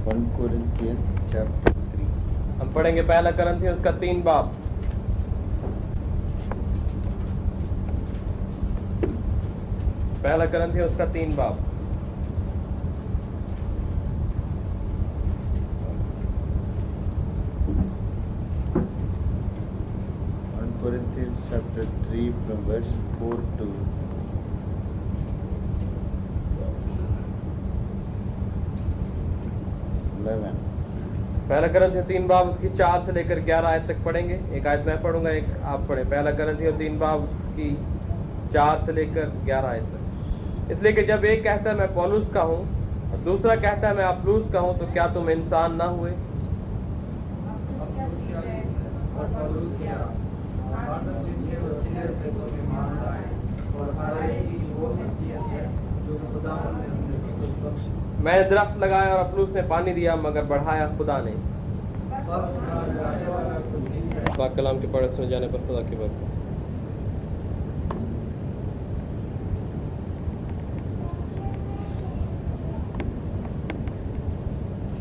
1 Corinthians chapter 3. हम पढ़ेंगे पहला करंथियों उसका 3 बाब। पहला करंथियों उसका 3 बाब। 1 Corinthians chapter 3 from verse 4 to 11. पहला करंथियों 3 बाब उसकी 4 से लेकर 11 आयत तक पढ़ेंगे। एक आयत मैं पढ़ूंगा, एक आप पढ़े। पहला करंथियों 3 बाब उसकी 4 से लेकर 11 आयत तक। इसलिए कि जब एक कहता है मैं पौलुस का हूँ और दूसरा कहता है मैं अपुल्लोस का हूँ, तो क्या तुम इंसान ना हुए? मैंने दरख्त लगाया और अपुल्लोस ने पानी दिया, मगर बढ़ाया खुदा ने। पाक कलाम के पढ़े सुने जाने पर खुदा की बरकत।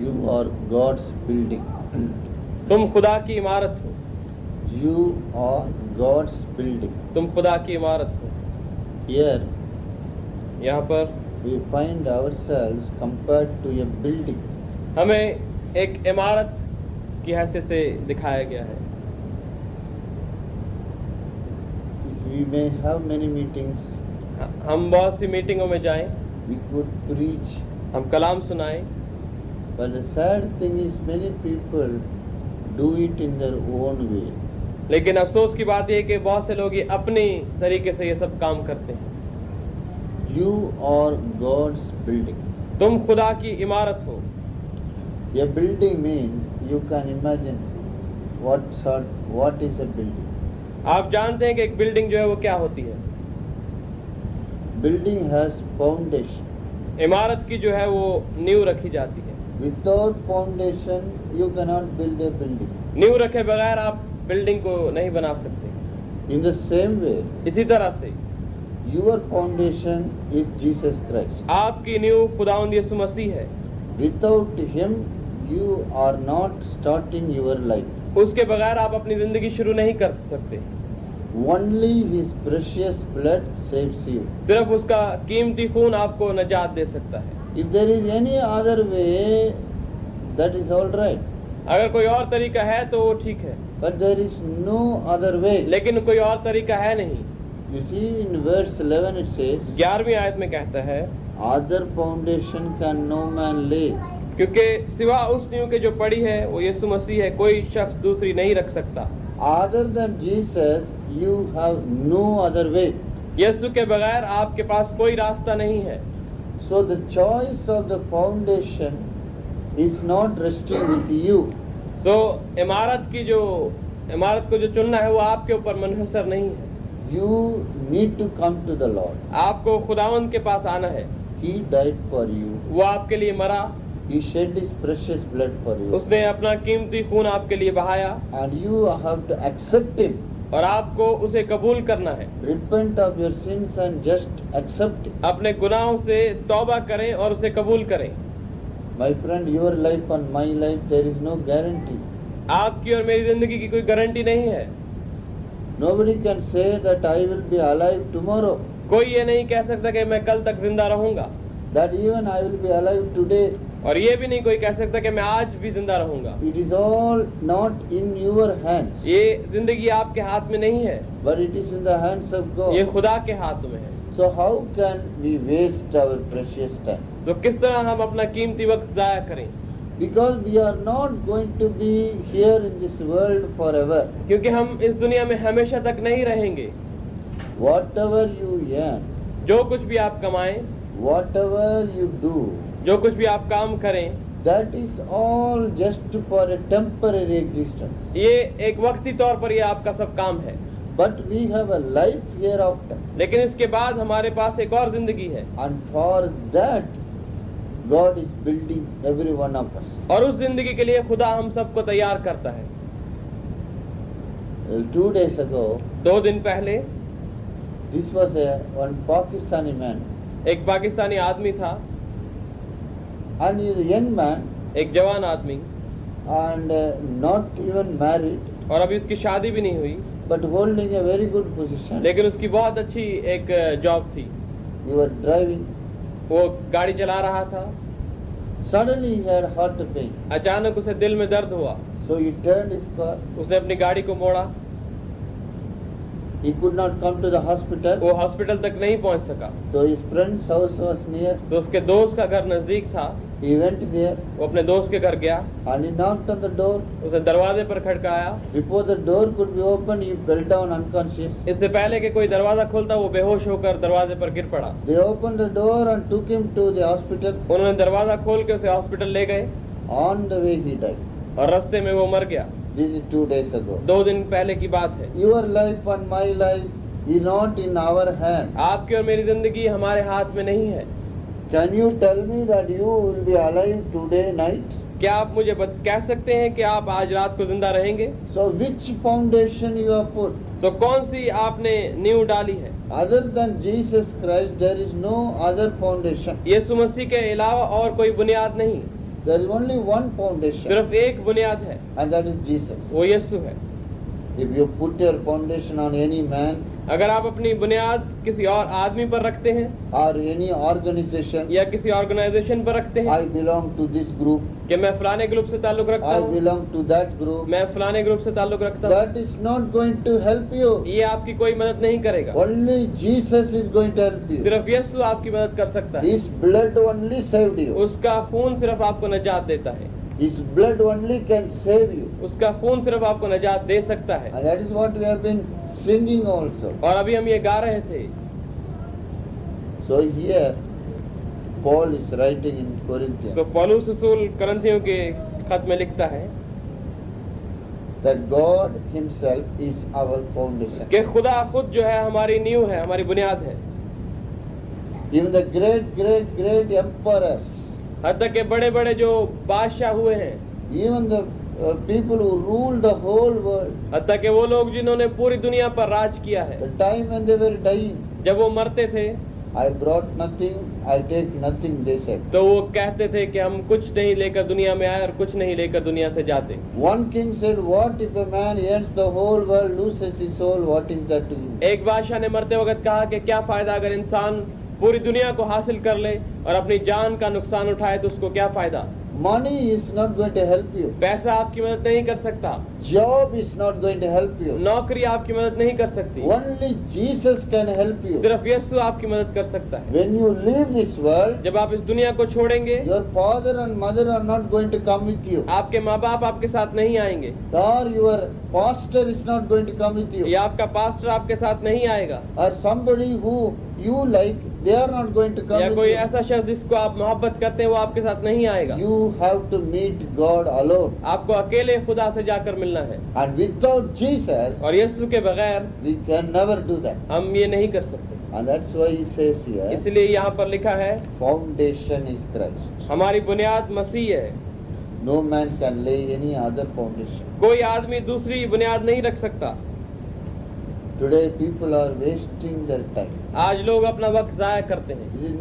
You are God's building. तुम खुदा की इमारत हो। You are God's building. तुम खुदा की इमारत हो। Here यहाँ पर we find ourselves compared to a building. हमें एक इमारत की हैसियत से दिखाया गया है। We may have many meetings. हम बहुत सी मीटिंगों में जाएं, We could preach. हम कलाम सुनाएं, But the sad thing is many people do it in their own way. लेकिन अफसोस की बात यह है कि बहुत से लोग ये अपनी तरीके से ये सब काम करते हैं। You are God's building. तुम खुदा की इमारत हो। A building means you can imagine what is a building. आप जानते हैं कि एक बिल्डिंग जो है वो क्या होती है। Building has foundation. इमारत की जो है वो नींव रखी जाती है। Without foundation you cannot build a building. नींव रखे बगैर आप बिल्डिंग को नहीं बना सकते। In the same way, इसी तरह से your foundation is Jesus Christ. आपकी नींव खुदावंद यीशु मसीह है। Without him you are not starting your life. उसके बगैर आप अपनी जिंदगी शुरू नहीं कर सकते। Only his precious blood saves you. सिर्फ उसका कीमती खून आपको निजात दे सकता है। If there is any other way, that is all right. अगर कोई और तरीका है तो वो ठीक है, But there is no other way. लेकिन कोई और तरीका है नहीं। You see in verse 11 it says, 11वीं आयत में कहता है, other foundation can no man lay. क्योंकि सिवा उस नींव के जो पड़ी है वो यीशु मसीह है, कोई शख्स दूसरी नहीं रख सकता। Other than Jesus, you have no other way. यीशु के बगैर आपके पास कोई रास्ता नहीं है। So the choice of the foundation is not resting with you. तो इमारत को जो चुनना है वो आपके ऊपर मुनहसर नहीं है। You need to come to the Lord. आपको खुदावंद के पास आना है। He died for you. वो आपके लिए मरा, He shed his precious blood for you. उसने अपना कीमती खून आपके लिए बहाया And you have to accept him. और आपको उसे कबूल करना है। Repent of your sins and just accept it. अपने गुनाहों से तौबा करें और उसे कबूल करें। My friend, your life and my life, there is no guarantee. आपकी और मेरी जिंदगी की कोई गारंटी नहीं है। Nobody can say that I will be alive tomorrow. कोई ये नहीं कह सकता कि मैं कल तक जिंदा रहूंगा, That even I will be alive today. और ये भी नहीं कोई कह सकता कि मैं आज भी जिंदा रहूंगा। It is all not in your hands, ये जिंदगी आपके हाथ में नहीं है, but it is in the hands of ये God. खुदा के हाथ में है। So how can we waste our precious time? तो किस तरह हम अपना कीमती वक्त जाया करें? Because we are not going to be here in this world forever. क्योंकि हम इस दुनिया में हमेशा तक नहीं रहेंगे। Whatever you earn, जो कुछ भी आप कमाएं, whatever you do, जो कुछ भी आप काम करें, that is all just for a temporary existence. ये एक वक्ती तौर पर ये आपका सब काम है। But we have a life hereafter. लेकिन इसके बाद हमारे पास एक और जिंदगी है, And for that, God is building every one of us. और उस जिंदगी के लिए खुदा हम सबको तैयार करता है। 2 days ago, 2 दिन पहले this was one Pakistani man. एक पाकिस्तानी आदमी था, And he is a young man. एक जवान आदमी, and not even married, और अभी उसकी शादी भी नहीं हुई, but holding a very good position. लेकिन उसकी बहुत अच्छी एक जॉब थी। He was driving. वो गाड़ी चला रहा था, Suddenly he had heart pain. अचानक उसे दिल में दर्द हुआ। So he turned his car. उसने अपनी गाड़ी को मोड़ा। He could not come to the hospital. वो हॉस्पिटल तक नहीं पहुंच सका। So his friend's house was near. तो उसके दोस्त का घर नजदीक था। He went there वो अपने दोस्त के घर गया, and he knocked on the door. उसने दरवाजे पर खड़काया। Before the door could be opened, he fell down unconscious. इससे पहले कि कोई दरवाजा खोलता वो बेहोश होकर दरवाजे पर गिर पड़ा। They opened the door and took him to the hospital. उन्होंने दरवाजा खोल के उसे हॉस्पिटल ले गए On the way he died. और रास्ते में वो मर गया। This is 2 days ago. 2 दिन पहले की बात है। Your life and my life is not in our hand. आपकी और मेरी जिंदगी हमारे हाथ में नहीं है। Can you tell me that you will be alive today night? क्या आप मुझे कह सकते हैं कि आप आज रात को जिंदा रहेंगे? So which foundation you have put? तो कौन सी आपने नींव डाली है? Other than Jesus Christ, there is no other foundation. यीशु मसीह के अलावा और कोई बुनियाद नहीं, There is only one foundation, सिर्फ एक बुनियाद है, and that is Jesus. वो यीशु है। If you put your foundation on any man अगर आप अपनी बुनियाद किसी और आदमी पर रखते हैं or any organization, या किसी ऑर्गेनाइजेशन पर रखते हैं I belong to this group, कि मैं फलाने ग्रुप से ताल्लुक रखता I हूँ, belong to that group, मैं फलाने ग्रुप से ताल्लुक रखता हूँ, that is not going to help you. ये आपकी कोई मदद नहीं करेगा। Only Jesus is going to help you. सिर्फ यीशु आपकी मदद कर सकता है। His blood only saved you. उसका खून सिर्फ आपको नजात देता है। His blood only can save you. उसका खून सिर्फ आपको नजात दे सकता है। And that is what we have been singing also. और अभी हम ये गा रहे थे। So here Paul is writing in Corinthians तो पौलुस रसूल करंथियों के खत में लिखता है that God himself is our foundation. कि खुदा खुद जो है हमारी नींव है, हमारी बुनियाद है। Even the great emperors, हद तक के बड़े बड़े जो बादशाह हुए हैं, even the people who ruled the whole world, हद तक के वो लोग जिन्होंने पूरी दुनिया पर राज किया है, the time when they were dying, जब वो मरते थे I brought nothing, I take nothing, they said. तो वो कहते थे कि हम कुछ नहीं लेकर दुनिया में आए और कुछ नहीं लेकर दुनिया से जाते। One king said, what if a man earns the whole world, loses his soul, what is that to you? एक बादशाह ने मरते वक्त कहा कि क्या फायदा अगर इंसान पूरी दुनिया को हासिल कर ले और अपनी जान का नुकसान उठाए तो उसको क्या फायदा? Money is not going to help you. पैसा आपकी मदद नहीं कर सकता, Job is not going to help you. नौकरी आपकी मदद नहीं कर सकती, Only Jesus can help you. सिर्फ यीशु आपकी मदद कर सकता है। When you leave this world, जब आप इस दुनिया को छोड़ेंगे, your father and mother are not going to come with you. आपके माँ बाप आपके साथ नहीं आएंगे, Or your pastor is not going to come with you. या आपका पास्टर आपके साथ नहीं आएगा, Or somebody who you like, they are not going to come या with कोई you. ऐसा शख्स जिसको आप मोहब्बत करते हैं वो आपके साथ नहीं आएगा। You have to meet God alone. आपको अकेले खुदा से जाकर मिलना है, And without Jesus, और यीशु के बगैर we can never do that. हम ये नहीं कर सकते। And that's why he says here, इसलिए यहाँ पर लिखा है foundation is Christ. हमारी बुनियाद मसीह है। No man can lay any other foundation. कोई आदमी दूसरी बुनियाद नहीं रख सकता। Today people are wasting their time. आज लोग अपना वक्त जाया करते हैं। Is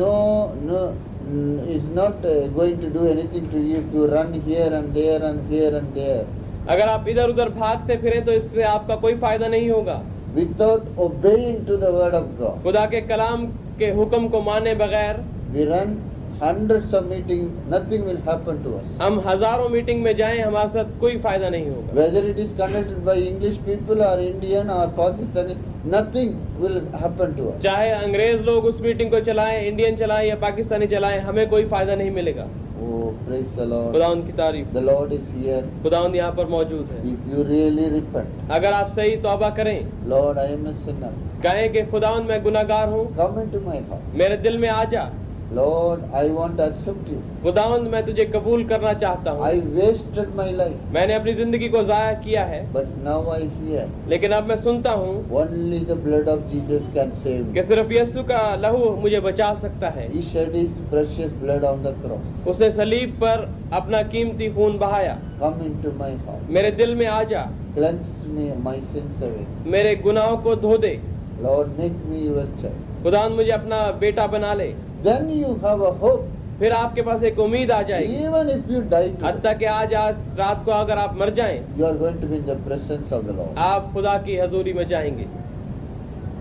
not going to do anything to you if you run here and there and here and there. अगर आप इधर उधर भागते फिरें तो इससे आपका कोई फायदा नहीं होगा। Without obeying to the word of God. खुदा के कलाम के हुक्म को माने बगैर We run hundreds of meetings, nothing will happen to us. हम हजारों मीटिंग में जाएं, हमारे साथ कोई फायदा नहीं होगा। Whether it is conducted by English people or Indian or Pakistani, nothing will happen to us. चाहे अंग्रेज लोग उस मीटिंग को चलाएं, इंडियन चलाएं या पाकिस्तानी चलाएं, हमें कोई फायदा नहीं मिलेगा। Oh, praise the Lord. खुदावंद की तारीफ। The Lord is here. खुदावंद यहाँ पर मौजूद है। If you really repent, अगर आप सही तौबा करें, Lord, I am a sinner. कहें कि खुदावंद मैं गुनाहगार हूँ, Come into my heart. मेरे दिल में आ जा। Lord, I want to accept you. खुदावंद मैं तुझे कबूल करना चाहता हूँ। I wasted my life, मैंने अपनी जिंदगी को जाया किया है, but now I hear. लेकिन अब मैं सुनता हूँ Only the blood of Jesus can save me. कि सिर्फ यीशु का लहू मुझे बचा सकता है। He shed his precious blood on the cross. उसने सलीब पर अपना कीमती खून बहाया। Come into my heart. मेरे दिल में आ जा, Cleanse me my sins away. मेरे गुनाहों को धो दे। Lord, make me your child. खुदावंद मुझे अपना बेटा बना ले। Then you have a hope फिर आपके पास एक उम्मीद आ जाएगी। Even if you die today, हत्ता कि आज रात को अगर आप मर जाएं, you are going to be in the presence of the Lord. आप खुदा की हजूरी में जाएंगे।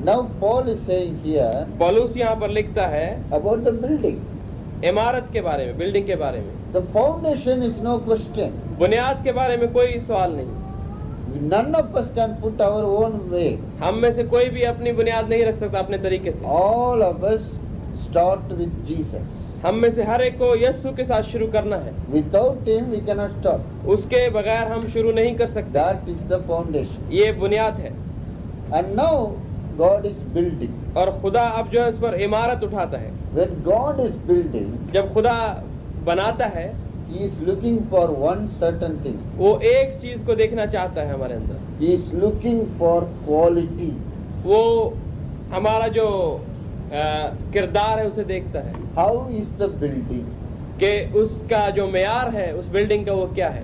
Now Paul is saying here पौलुस यहाँ पर लिखता है about the building. इमारत के बारे में, बिल्डिंग के बारे में। The foundation is no question. बुनियाद के बारे में कोई सवाल नहीं। None of us can put our own way. हम में से कोई भी अपनी बुनियाद नहीं रख सकता अपने तरीके से। All of us start with Jesus. हम में से हर एक को यीशु के साथ शुरू करना है। Without him we cannot start. उसके बगैर हम शुरू नहीं कर सकते। That is the foundation. ये बुनियाद है। And now God is building. और खुदा अब जो है उस पर इमारत उठाता है। When God is building, जब खुदा बनाता है, He is looking for one certain thing. वो एक चीज को देखना चाहता है हमारे अंदर। He is looking for quality. वो हमारा जो किरदार है उसे देखता है How is the building? कि उसका जो मेयार है उस बिल्डिंग का वो क्या है।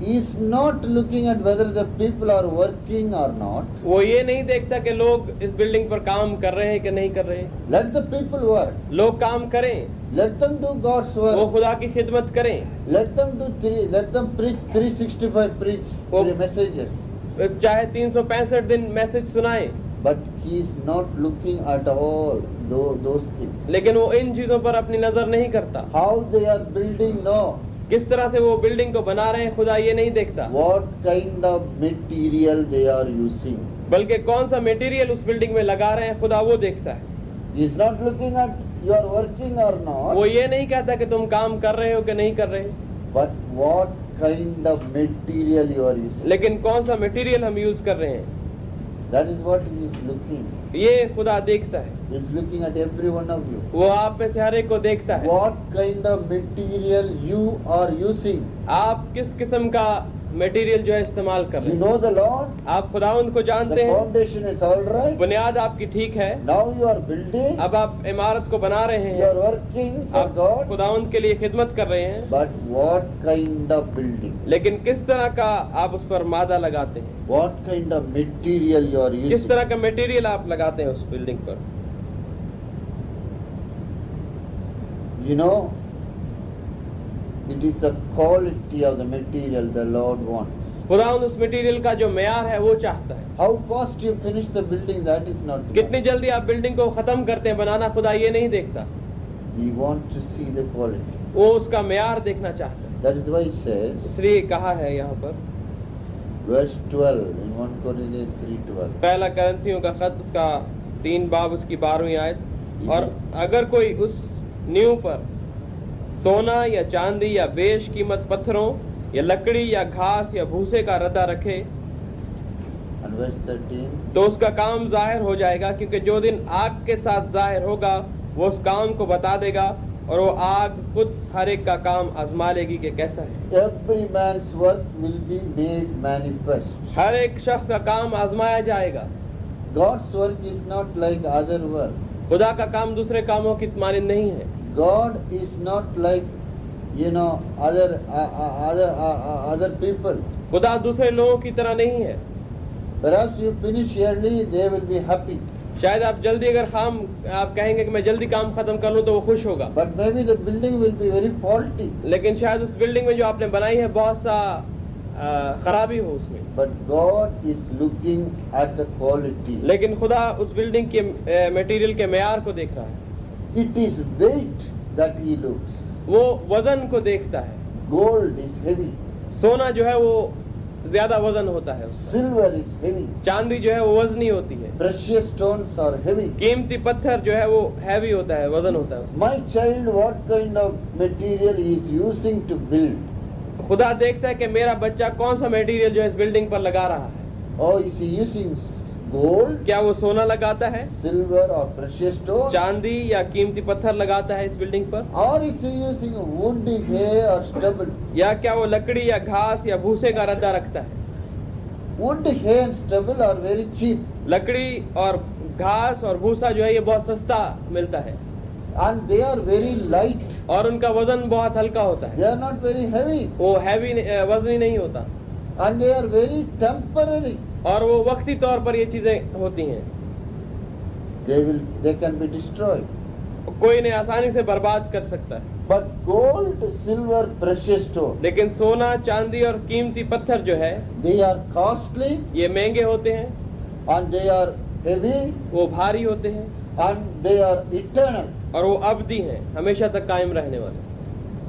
He is not looking at whether the people are working or not. वो ये नहीं देखता कि लोग इस बिल्डिंग पर काम कर रहे हैं कि नहीं कर रहे। Let the people work. लोग काम करें, Let them do God's वो work. खुदा की खिदमत करें। Let them preach 365 वो- messages. चाहे 365 दिन मैसेज सुनाएं, But he is not looking at all those things. लेकिन वो इन चीजों पर अपनी नजर नहीं करता। How they are building, no. किस तरह से वो बिल्डिंग को बना रहे हैं खुदा ये नहीं देखता, What kind of material they are using. बल्कि कौन सा मटेरियल उस बिल्डिंग में लगा रहे हैं खुदा वो देखता है। He is not looking at you are working or not. वो ये नहीं कहता कि तुम काम कर रहे हो कि नहीं कर रहे, But what kind of material you are using. लेकिन कौन सा मटेरियल हम यूज कर रहे हैं That is what he is looking. ये खुदा देखता है। He is looking at every one of you. वो आप में से हर एक को देखता है। What kind of material you are using. आप किस किस्म का मटेरियल जो है इस्तेमाल कर रहे You हैं। know the Lord. आप खुदावंद को The जानते हैं, foundation is all right. बुनियाद आपकी ठीक है, Now you are building. अब आप इमारत को बना रहे You हैं, are working for आप God. खुदावंद के लिए खिदमत कर रहे हैं, But what kind of building? लेकिन किस तरह का आप उस पर मादा लगाते हैं, What kind of material you are किस using? तरह का मटेरियल आप लगाते हैं उस बिल्डिंग पर। You know, it is the quality of the material the Lord wants. खुदावंद उस मटेरियल का जो मेयार है वो चाहता है। How fast you finish the building, that is not. कितनी जल्दी आप बिल्डिंग को खत्म करते हैं बनाना खुदा ये नहीं देखता, He wants to see the quality. वो उसका मेयार देखना चाहता है। That is why it says, इसलिए कहा है यहाँ पर verse 12 in 1 Corinthians 3:12. पहला करंथियों का खत उसका 3 बाब उसकी 12वीं आयत, और अगर कोई उस नींव पर सोना या चांदी या बेश कीमत पत्थरों या लकड़ी या घास या भूसे का रद्दा रखे And verse 13, तो उसका काम जाहिर हो जाएगा, क्योंकि जो दिन आग के साथ जाहिर होगा वो उस काम को बता देगा, और वो आग खुद हर एक का काम आजमा लेगी कि कैसा है। every man's work will be made manifest. हर एक शख्स का काम आजमाया जाएगा। God's work is not like other work. खुदा का काम दूसरे कामों की मानिंद नहीं है। God is not like, you know, other people. खुदा दूसरे लोगों की तरह नहीं है। Perhaps you finish early, they will be happy. शायद आप जल्दी अगर आप कहेंगे कि मैं जल्दी काम खत्म कर लूं तो वो खुश होगा, But maybe the building will be very faulty. लेकिन शायद उस बिल्डिंग में जो आपने बनाई है बहुत सा खराबी हो उसमें। But God is looking at the quality. लेकिन खुदा उस बिल्डिंग के मटेरियल के मेयार को देख रहा है। It is weight that He looks. वो वजन को देखता है। Gold is heavy. सोना जो है वो ज्यादा वजन होता है उसका। Silver is heavy. चांदी जो है वो वजनी होती है। Precious stones are heavy. कीमती पत्थर जो है वो हैवी होता है, वजन होता है उसका। My child, what kind of material he is using to build? खुदा देखता है कि मेरा बच्चा कौन सा मटेरियल जो है इस बिल्डिंग पर लगा रहा है। Or is he using gold, क्या वो सोना लगाता है, silver or precious stone? चांदी या कीमती पत्थर लगाता है इस बिल्डिंग पर, Or is he using wood, hay or stubble? या क्या वो लकड़ी या घास या भूसे का रद्दा रखता है। Wood, hay and stubble are very cheap. लकड़ी और घास और भूसा जो है ये बहुत सस्ता मिलता है, And they are very light. और उनका वजन बहुत हल्का होता है, They are not very heavy. वो हैवी वजनी नहीं होता, And they are very temporary. और वो वक्ती तौर पर ये चीजें होती हैं। They can be destroyed. कोई इन्हें आसानी से बर्बाद कर सकता है। But gold, silver, precious stone, लेकिन सोना, चांदी और कीमती पत्थर जो है they are costly ये महंगे होते हैं, and they are heavy वो भारी होते हैं and they are eternal. और वो अवधि हैं, हमेशा तक कायम रहने वाले।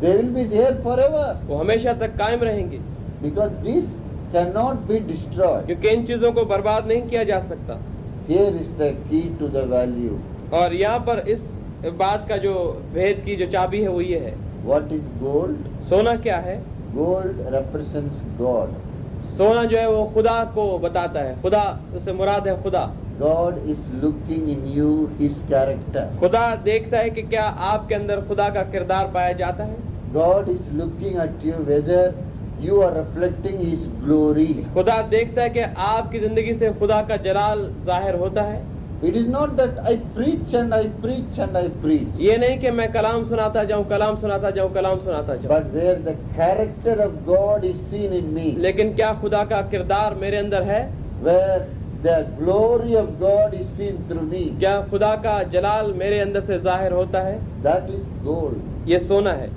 They will be there forever वो हमेशा तक कायम रहेंगे, because these cannot be destroyed. क्योंकि इन चीजों को बर्बाद नहीं किया जा सकता। Here is the key to the value. और यहाँ पर इस बात का जो भेद की जो चाबी है वो ये है। What is gold? सोना क्या है? Gold represents God. सोना जो है वो खुदा को बताता है, खुदा उससे मुराद है खुदा। God is looking in you His character. खुदा देखता है कि क्या आपके अंदर खुदा का किरदार पाया जाता है। God is looking at you whether you are reflecting His glory. खुदा देखता है कि आपकी जिंदगी से खुदा का जलाल जाहिर होता है। It is not that I preach and I preach and I preach, ये नहीं कि मैं कलाम सुनाता जाऊं, कलाम सुनाता जाऊं, कलाम सुनाता जाऊं, but where the character of God is seen in me, लेकिन क्या खुदा का किरदार मेरे अंदर है? where the glory of God is seen through me, क्या खुदा का जलाल मेरे अंदर से जाहिर होता है? that is gold. ये सोना है।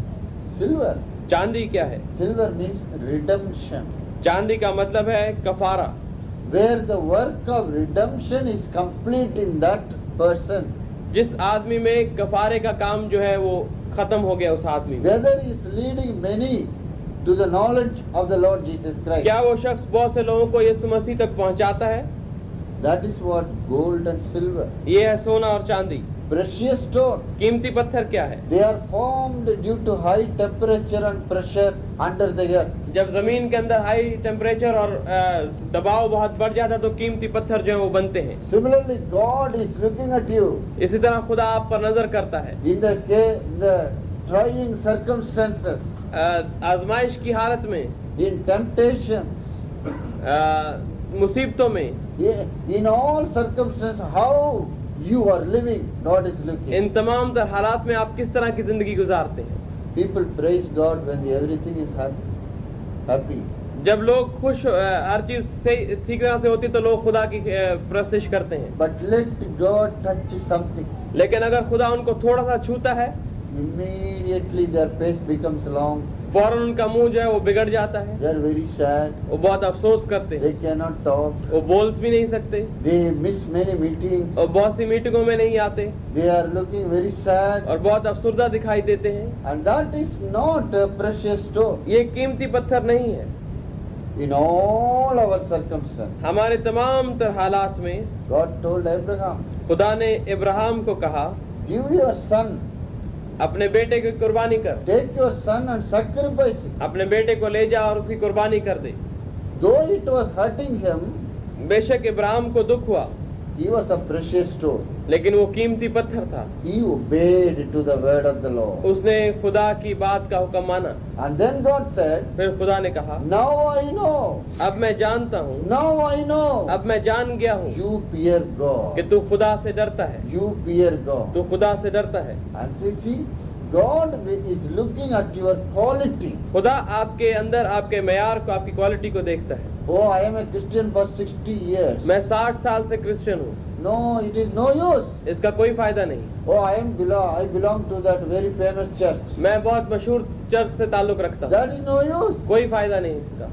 Silver. चांदी क्या है? Silver means redemption. चांदी का मतलब है कफारा, Where the work of redemption is complete in that person, जिस आदमी में कफारे का काम जो है वो खत्म हो गया उस आदमी में। whether he is leading many to the knowledge of the Lord Jesus Christ, क्या वो शख्स बहुत से लोगों को यीशु मसीह तक पहुंचाता है? that is what gold and silver. ये है सोना और चांदी। Precious stone, कीमती पत्थर क्या है? they are formed due to high temperature and pressure under the earth. जब जमीन के अंदर हाई टेम्परेचर और दबाव बहुत बढ़ जाता है तो कीमती पत्थर जो है वो बनते हैं। Similarly, God is looking at you इसी तरह खुदा आप पर नजर करता है। in the trying circumstances, आजमाइश की हालत में, in temptations, मुसीबतों में, in all circumstances, how you are living, God is looking. इन तमाम तर हालात में आप किस तरह की जिंदगी गुजारते हैं। People praise God when everything is happy. जब लोग खुश हर चीज से ठीक तरह से होती तो लोग खुदा की प्रस्तिश करते हैं। But let God touch something, लेकिन अगर खुदा उनको थोड़ा सा छूता है, immediately their face becomes long. फौरन उनका मुंह जो है वो बिगड़ जाता है, They are very sad. वो बहुत अफसोस करते हैं, They cannot talk. वो बोल भी नहीं सकते, They miss many meetings. और बहुत सी मीटिंगों में नहीं आते They are looking very sad. और बहुत अफसुर्दा दिखाई देते हैं। And that is not a precious stone. ये कीमती पत्थर नहीं है। In all our circumstances, हमारे तमाम तर हालात में God told Abraham, खुदा ने इब्राहिम को कहा, give your son, अपने बेटे की कुर्बानी कर, take your son and sacrifice it. अपने बेटे को ले जा और उसकी कुर्बानी कर दे। Though it was hurting him, बेशक इब्राहिम को दुख हुआ, he was a precious stone. लेकिन वो कीमती पत्थर था। He obeyed to the word of the Lord. उसने खुदा की बात का हुक्म माना। And then God said, फिर खुदा ने कहा, now I know, अब मैं जानता हूँ, now I know, अब मैं जान गया हूँ you fear कि God. तू खुदा से डरता है, You fear God. तू खुदा से डरता है। And see, God is looking at your quality. खुदा आपके अंदर आपके मेयार को, आपकी क्वालिटी को देखता है। Oh, I am a Christian for 60 years. मैं 60 साल से क्रिश्चियन हूँ, No, it is no use. इसका कोई फायदा नहीं। Oh, I belong to that very famous church. मैं बहुत मशहूर चर्च से ताल्लुक रखता हूँ, That is no use. कोई फायदा नहीं इसका।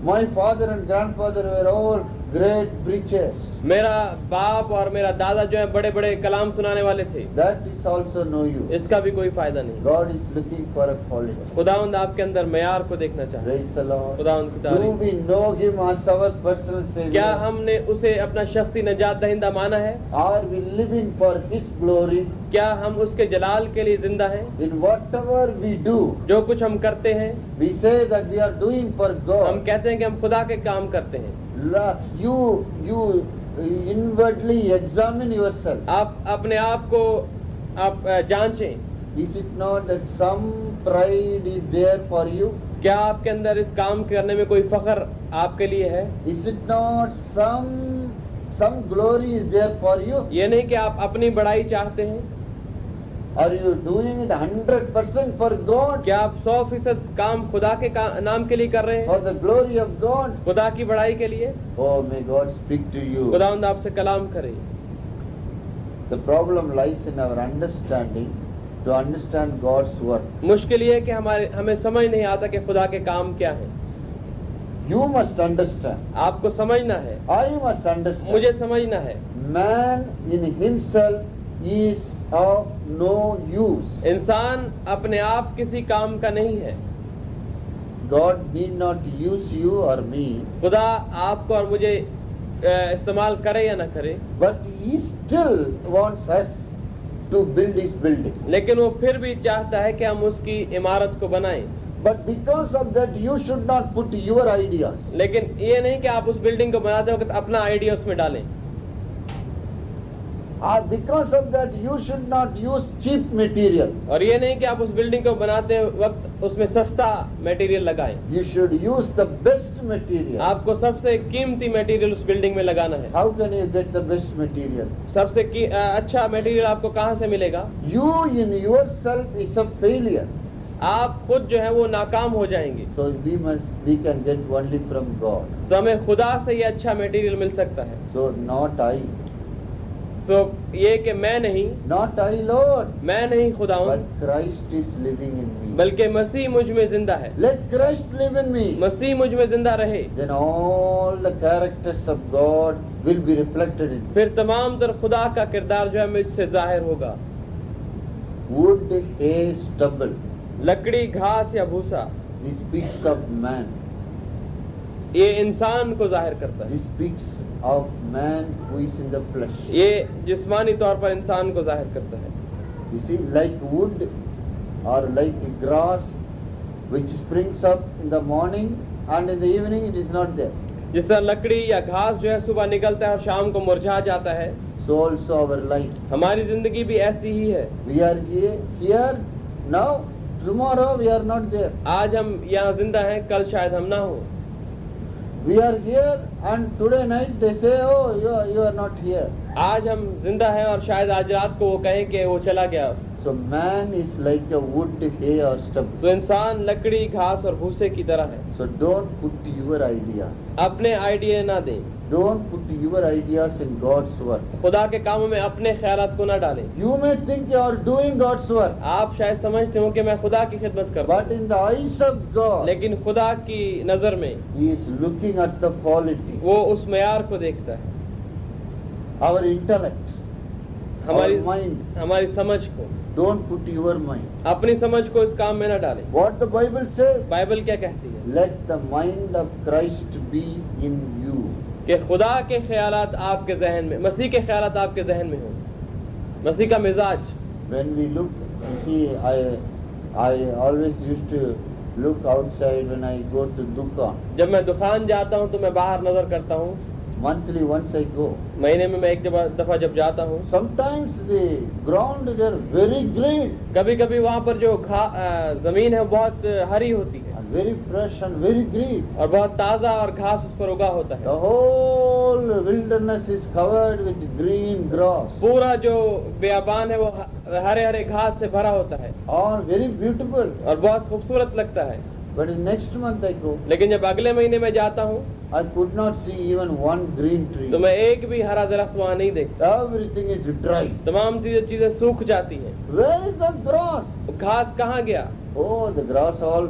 My father and grandfather were all great preachers. मेरा बाप और मेरा दादा जो है बड़े बड़े कलाम सुनाने वाले थे, That is also no use. इसका भी कोई फायदा नहीं। God is looking for a quality. खुदावंद आपके अंदर मेयार को देखना चाहता है। Praise the Lord. खुदावंद की Do तारीफ। we know Him as our personal Savior? क्या हमने उसे अपना शख्सी नजात दहिंदा माना है? Are we living for His glory? क्या हम उसके जलाल के लिए जिंदा हैं? In whatever we do, जो कुछ हम करते हैं, we say that we are doing for हम God. कहते हैं कि हम खुदा के काम करते हैं। You inwardly examine yourself. आप अपने आप को आप जांचें, Is it not that some pride is there for you? क्या आपके अंदर इस काम करने में कोई फख्र आपके लिए है? Is it not some glory is there for you? ये नहीं कि आप अपनी बड़ाई चाहते हैं। Are you doing it 100% for God? क्या आप 100% काम खुदा के नाम के लिए कर रहे हैं, For the glory of God? खुदा की बड़ाई के लिए? Oh, may God speak to you. खुदावंद आपसे कलाम करे। The problem lies in our understanding to understand God's work. मुश्किल ये है कि हमें समझ नहीं आता कि खुदा के काम क्या है। You must understand. आपको समझना है, I must understand. मुझे समझना है। Man in himself is of no use. इंसान अपने आप किसी काम का नहीं है। God need not use you or me, खुदा आपको और मुझे इस्तेमाल करे या ना करे, but he still wants us to build his building. लेकिन वो फिर भी चाहता है कि हम उसकी इमारत को बनाएं। But because of that, you should not put your ideas. लेकिन ये नहीं कि आप उस बिल्डिंग को बनाते वक्त अपना आइडिया उसमें डालें, Or because of that, you should not use cheap material. और ये नहीं कि आप उस बिल्डिंग को बनाते वक्त उसमें सस्ता मटेरियल लगाएं। You should use the best material. आपको सबसे कीमती मटेरियल उस बिल्डिंग में लगाना है। How can you get the best material? सबसे अच्छा मटेरियल आपको कहाँ से मिलेगा? You in yourself is a failure. आप खुद जो है वो नाकाम हो जाएंगे। So we can get only from God. तो हमें खुदा से ये अच्छा मटेरियल मिल सकता है। So not I, तो ये कि मैं नहीं, not I, Lord, मैं नहीं खुदा हूँ, but Christ is living in me. बल्कि मसीह मुझ में जिंदा है। Let Christ live in me. मसीह मुझ में जिंदा रहे, Then all the characters of God will be reflected in me. फिर तमाम तर खुदा का किरदार जो है मुझसे जाहिर होगा। Wood, hay, stubble. लकड़ी, घास या भूसा, This speaks of man. ये इंसान को जाहिर करता है। This speaks of man who is in the flesh. ये जिस्मानी तौर पर इंसान को जाहिर करता है। You see, like wood or like grass which springs up in the morning and in the evening it is not there. जिस तरह लकड़ी या घास जो है सुबह निकलता है और शाम को मुरझा जाता है, So also our life. हमारी जिंदगी भी ऐसी ही है। We are here now, tomorrow we are not there. आज हम यहाँ जिंदा हैं, कल शायद हम ना हो। We are here and today night they say, oh, you are not here. आज हम जिंदा हैं और शायद आज रात को वो कहें कि वो चला गया। So man is like a wood, hay or stubble. तो इंसान लकड़ी, घास और भूसे की तरह है। So don't put your ideas. अपने आइडिया ना दें, Don't put your ideas in God's work. खुदा के कामों में अपने ख्यालात को ना डालें। You may think you are doing God's work, आप शायद समझते हो कि मैं खुदा की खिदमत कर रहा but in the eyes of हूं, God, लेकिन खुदा की नजर में He is looking at the quality, वो उस मयार को देखता है, our intellect, हमारी our mind. हमारी समझ को। Don't put your mind. अपनी समझ को इस काम में ना डालें। What the Bible says, Bible क्या कहती है? let the mind of Christ be in you. कि खुदा के ख्यालात आपके जहन में, मसीह के ख्यालात आपके जहन में हो, मसीह का मिजाज। When we look, see, I always used to look outside when I go to Dukan. जब मैं दुकान जाता हूँ तो मैं बाहर नजर करता हूँ। Monthly once I go. महीने में मैं एक दफा जब जाता हूँ, Sometimes the ground is very green कभी कभी वहाँ पर जो जमीन है बहुत हरी होती है and very fresh and very green. और बहुत ताजा और घास उस पर उगा होता है। The whole wilderness is covered with green grass. पूरा जो बेयाबान है वो हरे हरे घास से भरा होता है Or very beautiful. और बहुत खूबसूरत लगता है। But in next month I go, लेकिन जब अगले महीने में जाता हूँ I could not see even one green tree. तो मैं एक भी हरा दरख्त वहाँ नहीं देखता। Everything is dry. तमाम चीजें सूख जाती हैं। Where is the grass? घास कहाँ गया? Oh, the grass all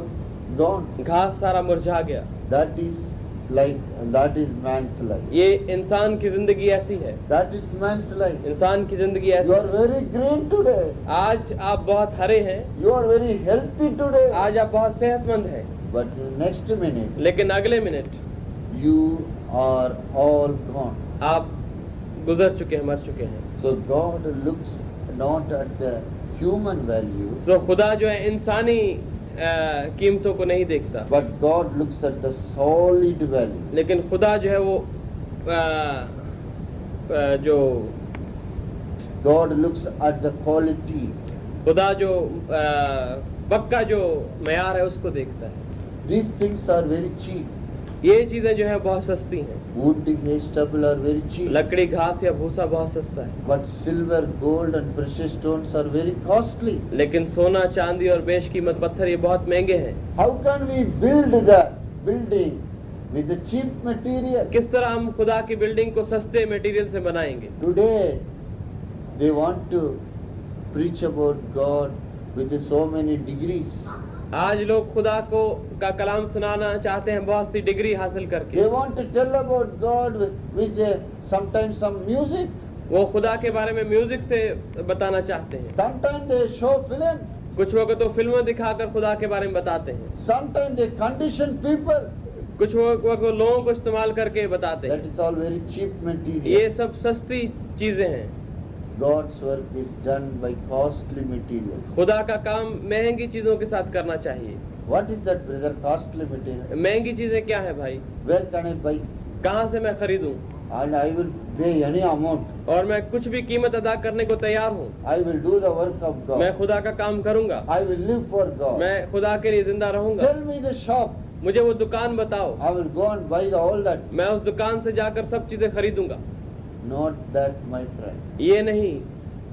gone. घास सारा मुरझा गया। That is man's life. ये इंसान की जिंदगी ऐसी है। That is man's life. इंसान की जिंदगी ऐसी You are है। very green today. आज आप बहुत हरे हैं, You are very healthy today. आज आप बहुत सेहतमंद हैं, But in the next minute, लेकिन अगले minute you are all gone. आप गुजर चुके हैं, मर चुके हैं। So God looks not at the human values, तो खुदा जो है इंसानी कीमतों को नहीं देखता, but God looks at the solid value. लेकिन खुदा जो है वो जो God looks at the quality. खुदा जो पक्का जो मयार है उसको देखता है। These things are very cheap. ये चीजें जो है बहुत सस्ती हैं। Wood, hay, stubble are very cheap. लकड़ी, घास या भूसा बहुत सस्ता है, But silver, gold and precious stones are very costly. लेकिन सोना, चांदी और बेशकीमत पत्थर ये बहुत महंगे हैं। How can we build that building with the cheap material? किस तरह हम खुदा की बिल्डिंग को सस्ते मटेरियल से बनाएंगे? Today they want to preach about God with so many degrees. आज लोग खुदा को का कलाम सुनाना चाहते हैं बहुत सी डिग्री हासिल करके। They want to tell about God with sometimes some music. वो खुदा के बारे में म्यूजिक से बताना चाहते हैं। Sometimes they show film. कुछ लोग तो फिल्में दिखाकर खुदा के बारे में बताते हैं। Sometimes they condition people. कुछ लोग लोगों को इस्तेमाल करके बताते That हैं। is all very cheap material. ये सब सस्ती चीजें हैं। God's work is done by costly material. खुदा का काम महंगी चीजों के साथ करना चाहिए। What is that, brother? Costly material. महंगी चीजें क्या है भाई? Where can I buy? कहाँ से मैं खरीदूं? And I will pay any amount. और मैं कुछ भी कीमत अदा करने को तैयार हूँ। I will do the work of मैं God. खुदा का काम करूंगा। I will live for God. मैं खुदा के लिए जिंदा रहूंगा। Tell me the shop. मुझे वो दुकान बताओ। I will go and buy all that. मैं उस दुकान से जाकर सब चीजें खरीदूंगा। Not that, my friend. ये नहीं।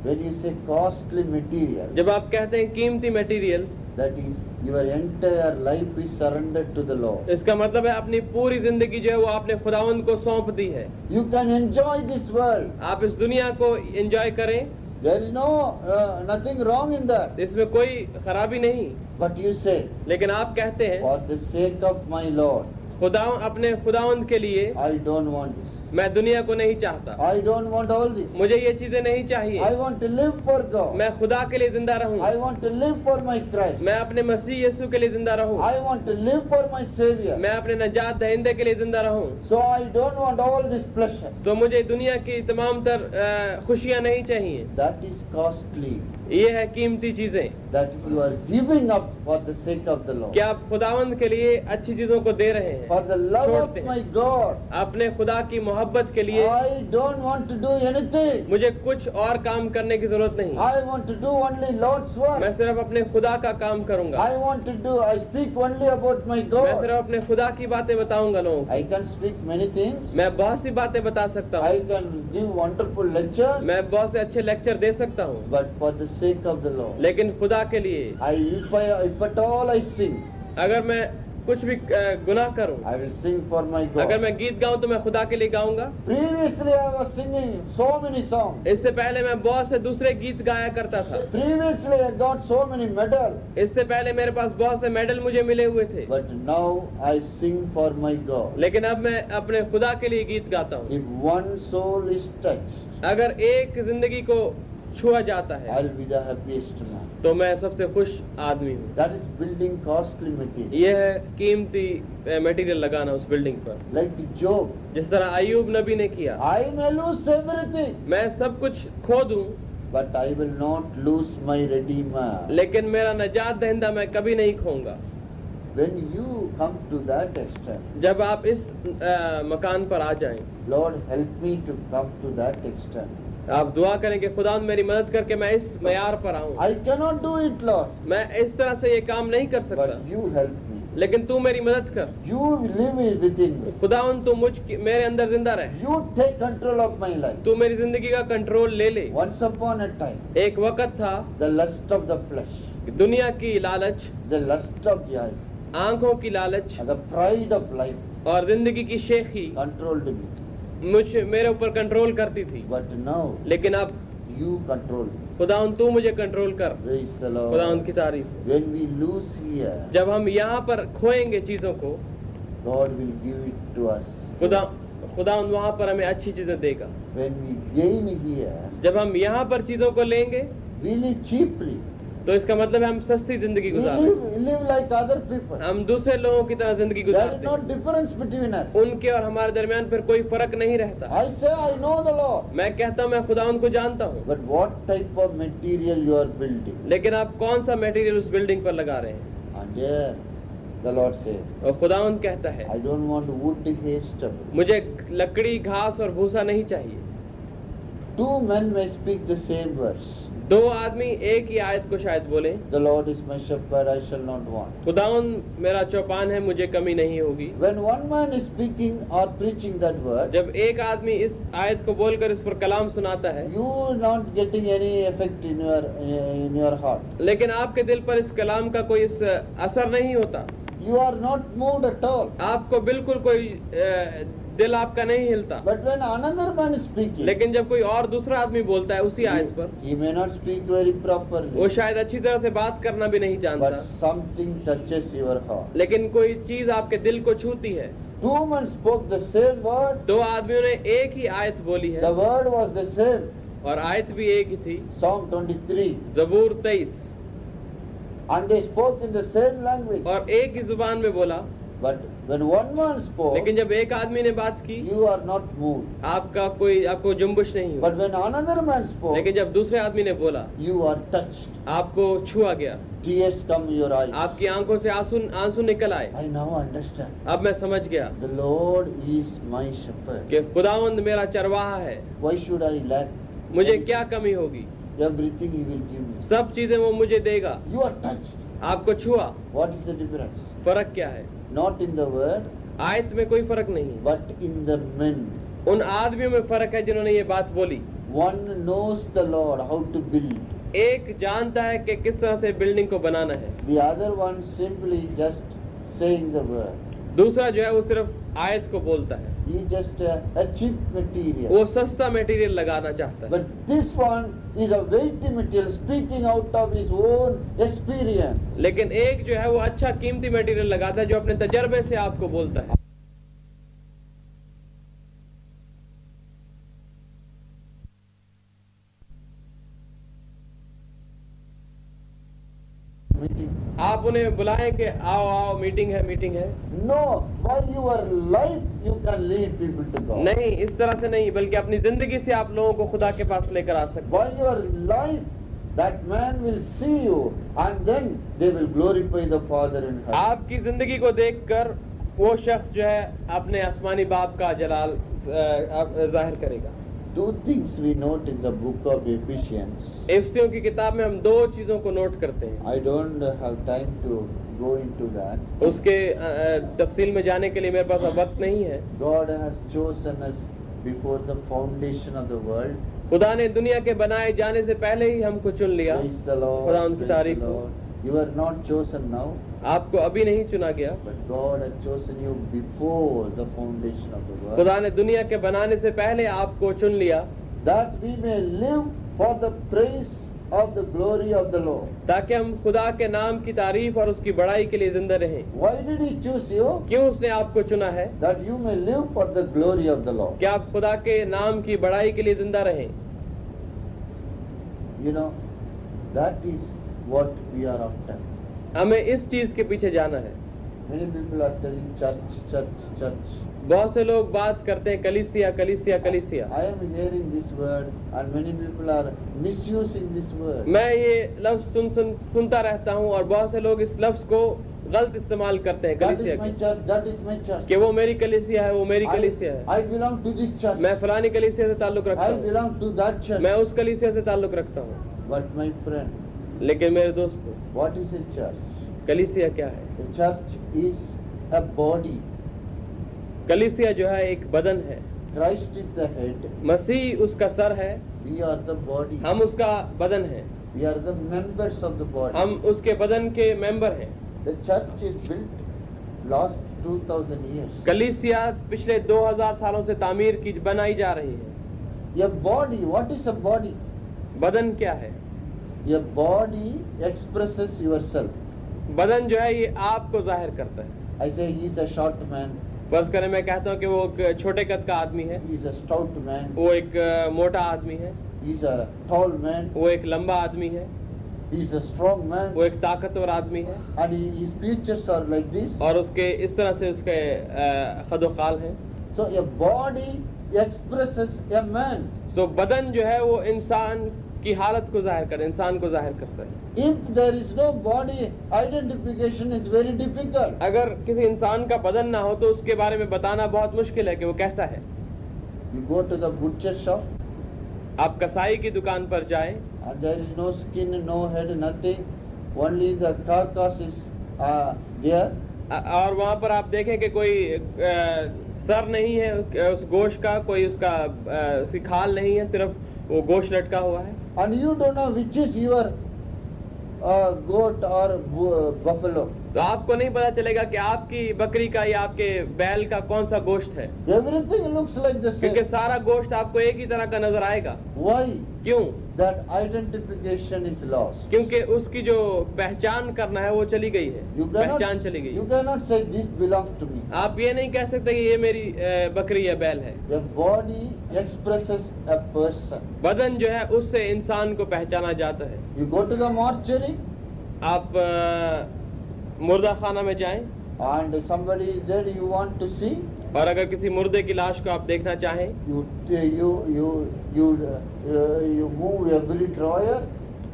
When you say costly material, जब आप कहते हैं कीमती material, that is your entire life is surrendered to the Lord. इसका मतलब है अपनी पूरी जिंदगी जो है वो आपने खुदावंद को सौंप दी है। You can enjoy this world. आप इस दुनिया को एंजॉय करें, There is nothing wrong in that. इसमें कोई खराबी नहीं। But you say, लेकिन आप कहते हैं for the sake of my Lord, अपने खुदावंद के लिए I don't want this. मैं दुनिया को नहीं चाहता। I don't want all this. मुझे ये चीजें नहीं चाहिए। I want to live for God. मैं खुदा के लिए जिंदा रहूं। I want to live for my Christ. मैं अपने मसीह यीशु के लिए जिंदा रहूं। I want to live for my Savior. मैं अपने नजात दहिंदे के लिए जिंदा रहूं। So I don't want all this pleasure. तो मुझे दुनिया की तमाम तर खुशियां नहीं चाहिए। That is costly. ये है कीमती चीजें That you are giving up for the sake of the Lord. कि आप खुदावंद के लिए अच्छी चीजों को दे रहे हैं। For the love छोड़ते of हैं। my God. अपने खुदा की मोहब्बत के लिए I don't want to do anything. मुझे कुछ और काम करने की जरूरत नहीं। I want to do only Lord's मैं work. सिर्फ अपने खुदा का काम करूंगा। I want to do, I speak only about my मैं God. सिर्फ अपने खुदा की बातें बताऊंगा लोगों को। I can speak many things. मैं बहुत सी बातें बता सकता I हूँ। can give wonderful lectures. मैं बहुत से अच्छे लेक्चर दे सकता हूँ, But for the sake of the Lord, लेकिन खुदा के लिए if at all I sing, अगर मैं कुछ भी गुनाह करूं, I will sing for my अगर God. मैं गीत गाऊं तो मैं खुदा के लिए गाऊंगा। Previously I was singing so many songs. इससे पहले मैं बहुत से दूसरे गीत गाया करता था। Previously I got so many medals. इससे पहले मेरे पास बहुत से मेडल मुझे मिले हुए थे। But now I sing for my God. लेकिन अब मैं अपने खुदा के लिए गीत गाता हूँ। If one soul is touched, अगर एक जिंदगी को छुआ जाता है I'll be the happiest man. तो मैं सबसे खुश आदमी हूँ। That is building costly material. यह है कीमती मटेरियल लगाना उस बिल्डिंग पर, Like Job, जिस तरह अय्यूब नबी ने किया। I may lose everything, मैं सब कुछ खो दूं, but I will not lose my Redeemer. लेकिन मेरा नजात दहिंदा मैं कभी नहीं खोऊंगा। When you come to that extent, जब आप इस मकान पर आ जाएं, Lord help me to come to that extent. आप दुआ करें कि खुदा मेरी मदद करके मैं इस मयार पर आऊं। I cannot do it, Lord, मैं इस तरह से ये काम नहीं कर सकता, but you help me. लेकिन तू मेरी मदद कर। You live within me. खुदावन तू मेरे अंदर जिंदा रहे। You take control of my life. तू मेरी जिंदगी का कंट्रोल ले ले। Once upon a time, एक वक्त था the lust of the flesh, दुनिया की लालच, the lust of the eye, आंखों की लालच and the pride of life और जिंदगी की शेखी controlled me. मेरे ऊपर कंट्रोल करती थी। But now, लेकिन अब you control me. खुदावन तू मुझे कंट्रोल कर। Praise the खुदावन Lord. की तारीफ हो। When we lose here, जब हम यहाँ पर खोएंगे चीजों को, God will give it to us. खुदावन वहाँ पर हमें अच्छी चीजें देगा। When we gain here, जब हम यहाँ पर चीजों को लेंगे we live cheaply. तो इसका मतलब है हम सस्ती जिंदगी We गुजारें। live like other people. हम दूसरे लोगों की तरह जिंदगी There is गुजारते no हैं। difference between us. उनके और हमारे दरमियान फिर कोई फर्क नहीं रहता। I say I know the Lord. मैं कहता हूँ मैं खुदावन को जानता हूँ, But what type of material you are building? लेकिन आप कौन सा मटेरियल उस बिल्डिंग पर लगा रहे हैं? And there the Lord said, और खुदावन कहता है I don't want wood haste. मुझे लकड़ी, घास और भूसा नहीं चाहिए। Two men may speak the same verse. दो आदमी एक ही आयत को शायद बोले, The Lord is my shepherd, I shall not want. खुदावन मेरा चौपान है, मुझे कमी नहीं होगी। When one man is speaking or preaching that word, जब एक आदमी इस आयत को बोलकर इस पर कलाम सुनाता है, you are not getting any effect in your heart. लेकिन आपके दिल पर इस कलाम का कोई असर नहीं होता। You are not moved at all. आपको बिल्कुल कोई दिल आपका नहीं हिलता। But when another man is speaking, लेकिन जब कोई और दूसरा आदमी बोलता है उसी आयत पर, he may not speak very वो properly, शायद अच्छी तरह से बात करना भी नहीं जानता, but something touches your heart. लेकिन कोई चीज आपके दिल को छूती है। Two men spoke the same word. दो आदमियों ने एक ही आयत बोली The है word was the same. और आयत भी एक ही थी, Psalm 23. जबूर 23, And they spoke in the same language. और एक ही जुबान में बोला। But when one man spoke, लेकिन जब एक आदमी ने बात की, you are not moved. आपको जुम्बश नहीं हुई। But when another man spoke, लेकिन जब दूसरे आदमी ने बोला, you are touched. आपको छुआ गया, Tears come in your eyes. आपकी आंखों से आंसू निकल आए। I now understand. अब मैं समझ गया The Lord is my shepherd. कि खुदावंद मेरा चरवाहा है, Why should I lack? मुझे क्या कमी होगी, Everything He will give me. सब चीजें वो मुझे देगा। You are touched. आपको छुआ, What is the difference? फर्क क्या है? Not in the word, आयत में कोई फर्क नहीं, but in the men. उन आदमियों में फर्क है जिन्होंने ये बात बोली। One knows the Lord how to build. एक जानता है कि किस तरह से बिल्डिंग को बनाना है, The other one simply just saying the word. दूसरा जो है वो सिर्फ आयत को बोलता है, He just a cheap material. वो सस्ता मटेरियल लगाना चाहता है। But this one is a weighty material speaking out of his own experience. लेकिन एक जो है वो अच्छा कीमती मटेरियल लगाता है जो अपने तजर्बे से आपको बोलता है। Meeting. आप उन्हें बुलाएं कि आओ आओ मीटिंग है। No, by your life you can lead people to God. नहीं, इस तरह से नहीं, बल्कि अपनी जिंदगी से आप लोगों को खुदा के पास लेकर आ सकते By your life, that man will see you, and then they will glorify the Father in हैं। heaven. आपकी जिंदगी को देखकर वो शख्स जो है अपने आसमानी बाप का जलाल जाहिर करेगा। Two things we note in the book of Ephesians. इफिसियों की किताब में हम दो चीजों को नोट करते हैं। I don't have time to go into that. उसके तफसील में जाने के लिए मेरे पास अब वक्त नहीं है। God has chosen us before the foundation of the world. खुदा ने दुनिया के बनाए जाने से पहले ही हमको चुन लिया। Praise the Lord. खुदा उनकी Praise the तारीफ हो। Lord. You are not chosen now, आपको अभी नहीं चुना गया, but God has chosen you before the foundation of the world. खुदा ने दुनिया के बनाने से पहले आपको चुन लिया That we may live for the praise of the glory of the Lord. ताकि हम खुदा के नाम की तारीफ और उसकी बड़ाई के लिए जिंदा रहें। Why did He choose you? क्यों उसने आपको चुना है? That you may live for the glory of the Lord. कि आप खुदा के नाम की बड़ाई के लिए जिंदा रहें। You know, that is what we are after. हमें इस चीज के पीछे जाना है। Many people are telling church, church, church. बहुत से लोग बात करते हैं कलीसिया कलीसिया कलीसिया। I am hearing this word and many people are misusing this word. मैं ये लफ्ज सुनता रहता हूँ और बहुत से लोग इस लफ्ज को गलत इस्तेमाल करते हैं That कलीसिया is my के, church, that is my church. कि वो मेरी कलीसिया है, वो मेरी कलीसिया है। I belong to this church. मैं फलानी कलीसिया से ताल्लुक रखता I हूँ, belong to that church. मैं उस कलीसिया से ताल्लुक रखता हूँ। But my friend, लेकिन मेरे दोस्तों, what is a church? कलीसिया क्या है? A church is a body. कलीसिया जो है एक बदन है, Christ is the head. मसीह उसका सर है, We are the body. हम उसका बदन है, We are the members of the body. हम उसके बदन के मेंबर हैं। The church is built last 2000 years. कलीसिया पिछले 2000 सालों से तामीर की बनाई जा रही है। A body, what is a body? बदन क्या है? A body expresses yourself. बदन जो है ये आपको जाहिर करता है। I say he is a short man, फर्ज करें मैं कहता हूँ कि वो एक छोटे कद का आदमी है, he is a stout man, वो एक मोटा आदमी है, he is a tall man, वो एक लंबा आदमी है, he is a strong man, वो एक ताकतवर आदमी है and his features are like this. और उसके इस तरह से उसके खदोखाल हैं। So a body expresses a man. सो बदन जो है वो इंसान की हालत को जाहिर कर, इंसान को जाहिर करता है। If there is no body, identification is very difficult. अगर किसी इंसान का बदन ना हो तो उसके बारे में बताना बहुत मुश्किल है कि वो कैसा है। You go to the butcher shop आप कसाई की दुकान पर जाएं and there is no skin, no head, nothing. Only the carcass is there. और वहाँ पर आप देखें कि कोई सर नहीं है उस गोश्त का, कोई उसका उसकी खाल नहीं है, सिर्फ वो गोश्त लटका हुआ है। And you don't know which is your goat or buffalo. तो आपको नहीं पता चलेगा कि आपकी बकरी का या आपके बैल का कौन सा गोश्त है, Everything looks like the क्योंकि same. सारा गोश्त आपको एक ही तरह का नजर आएगा। Why? क्यों? That identification is lost. क्योंकि उसकी जो पहचान करना है वो चली गई है, पहचान चली गई। You cannot say this belongs to me. आप ये नहीं कह सकते कि ये मेरी बकरी या बैल है। A body expresses a person. बदन जो है उससे इंसान को पहचाना जाता है। You go to the mortuary आप मुर्दा खाना में जाएं and somebody is there you want to see. और अगर किसी मुर्दे की लाश को आप देखना चाहें You move every drawer.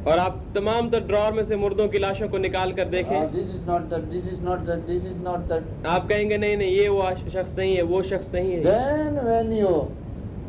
और आप तमाम तो ड्रॉर में से मुर्दों की लाशों को निकाल कर देखें, This is not that. This is not that. This is not that. आप कहेंगे नहीं नहीं ये वो शख्स नहीं है, वो शख्स नहीं है। Then when you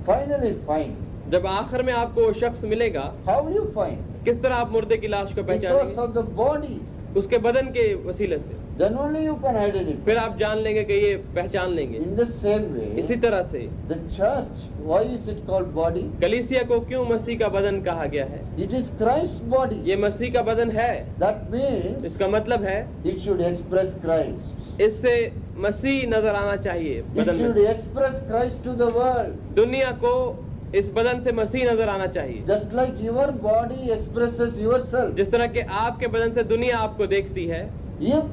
finally find, जब आखिर में आपको वो शख्स मिलेगा, how you find? किस तरह आप मुर्दे की लाश को Because पहचानेंगे? of the body. उसके बदन के वसीले से। Then only you can identify. फिर आप जान लेंगे कि ये पहचान लेंगे। In the same way, इसी तरह से the church, why is it called body? कलीसिया को क्यों मसीह का बदन कहा गया है? It is Christ's body. ये मसीह का बदन है। That means इसका मतलब है it should express Christ. इससे मसीह नजर आना चाहिए It बदन should में। express Christ to the world. दुनिया को इस बदन से मसीह नजर आना चाहिए। Just like your body expresses yourself. जिस तरह के आपके बदन से दुनिया आपको देखती है, If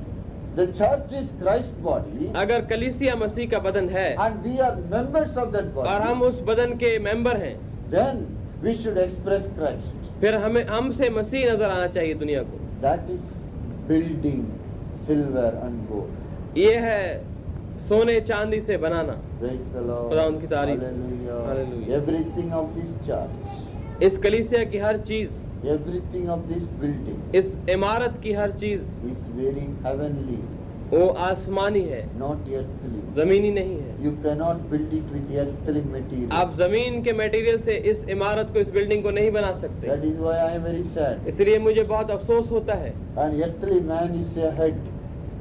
the church is Christ's body अगर कलीसिया मसीह का बदन है and we are members of that और हम body, उस बदन के मेंबर हैं, then we should express Christ. फिर हमें हमसे मसीह नजर आना चाहिए दुनिया को। That is building silver and gold. ये है सोने चांदी से बनाना। Praise the Lord. खुदा उनकी तारीफ। Hallelujah. Hallelujah. Everything of this church, इस कलीसिया की हर चीज, everything of this building इस इमारत की हर चीज is very heavenly, वो आसमानी है, not earthly. जमीनी नहीं है। You cannot build it with earthly material. आप जमीन के मटेरियल से इस इमारत को, इस बिल्डिंग को नहीं बना सकते। That is why I am very sad. इसलिए मुझे बहुत अफसोस होता है An earthly man is a head.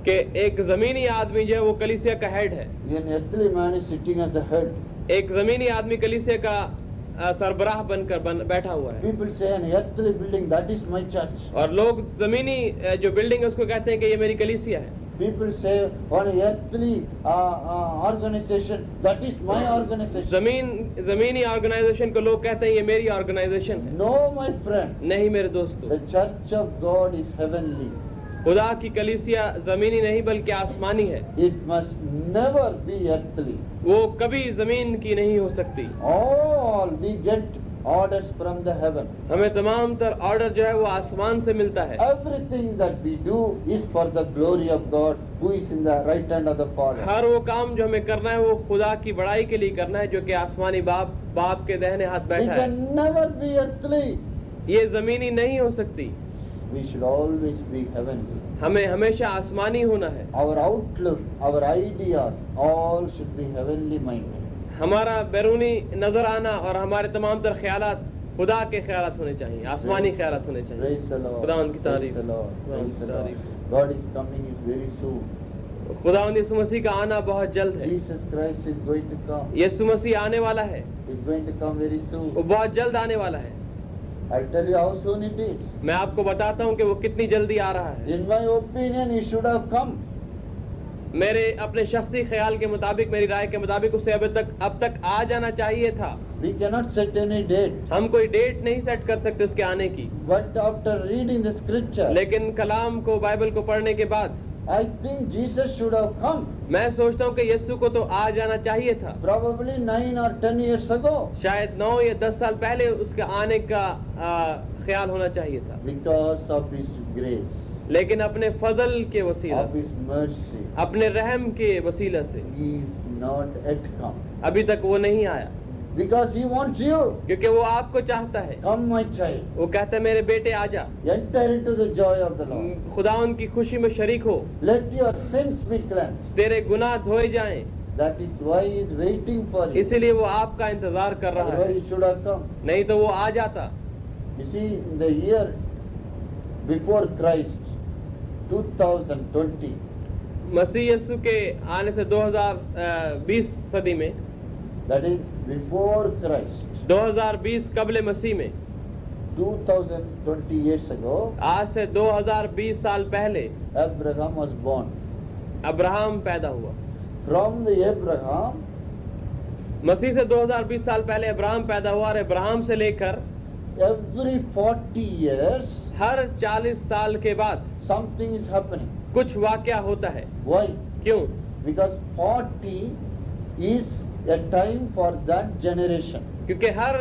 कि एक जमीनी आदमी जो है वो कलीसिया का हेड है। An earthly man is sitting at the head. एक जमीनी आदमी कलीसिया का सरबराह बनकर बैठा हुआ है। People say an earthly building, that is my church. और लोग जमीनी जो बिल्डिंग है उसको कहते हैं कि ये मेरी कलीसिया है। People say one earthly organization, that is my organization. जमीनी ऑर्गेनाइजेशन को लोग कहते हैं ये मेरी ऑर्गेनाइजेशन है। No, my friend. नहीं मेरे दोस्तों, The church of God is heavenly. खुदा की कलीसिया जमीनी नहीं बल्कि आसमानी है। It must never be earthly. वो कभी जमीन की नहीं हो सकती। All we get orders from the heaven. हमें तमाम तर ऑर्डर जो है वो आसमान से मिलता है। Everything that we do is for the glory of God, who is in the right hand of the Father. हर वो काम जो हमें करना है वो खुदा की बड़ाई के लिए करना है, जो कि आसमानी बाप के दाहिने हाथ We बैठा है। can never be earthly. ये जमीनी नहीं हो सकती। We should always be heavenly. हमें हमेशा आसमानी होना है। Our outlook, our ideas, all should be heavenly minded. हमारा बैरूनी नजर आना और हमारे तमाम तर ख्यालात खुदा के ख्यालात होने चाहिए, आसमानी ख्यालात होने चाहिए। Praise the Lord. खुदा उनकी Praise तारीफ। the Lord. खुदा Praise उनकी the Lord. तारीफ। God is coming is very soon. खुदा यीशु मसीह का आना बहुत जल्द है। Jesus Christ is going to come. यीशु मसीह आने वाला है, He's going to come very soon. वो बहुत जल्द आने वाला है। I tell you how soon it is. मैं आपको बताता हूँ कि वो कितनी जल्दी आ रहा है। In my opinion, he should have come. मेरे अपने शख्सी ख्याल के मुताबिक, मेरी राय के मुताबिक उसे अब तक आ जाना चाहिए था। We cannot set any date. हम कोई डेट नहीं सेट कर सकते उसके आने की, But after reading the scripture, लेकिन कलाम को, बाइबल को पढ़ने के बाद I think Jesus should have come. मैं सोचता हूँ कि यीशु को तो आ जाना चाहिए था। Probably 9 or 10 years ago. शायद 9 या 10 साल पहले उसके आने का ख्याल होना चाहिए था, Because of his grace, लेकिन अपने फजल के वसीला of से, his mercy, अपने रहम के वसीला से he is not yet come. अभी तक वो नहीं आया, Because he wants you. क्योंकि वो आपको चाहता है। Come, my child. वो कहता है मेरे बेटे आजा, Enter into the joy of the Lord. खुदा उनकी खुशी में शरीक हो, Let your sins be cleansed. तेरे गुनाह धोए जाएं। That is why he is waiting for you. इसीलिए वो आपका इंतजार कर रहा Otherwise है, he should have come. नहीं तो वो आ जाता। You see, in the year before Christ, 2020, मसीह यीशु के आने से 2020 सदी में, that is before Christ, 2020 कबले मसीह में 2020 years ago, आज से 2020 साल पहले Abraham was born. अब्राहम पैदा हुआ। From the Abraham, मसीह से 2020 साल पहले अब्राहम पैदा हुआ और अब्राहम से लेकर every 40 years, हर 40 साल के बाद something is happening. कुछ वाकया होता है। Why? क्यों? Because 40 is a time for that generation. क्योंकि हर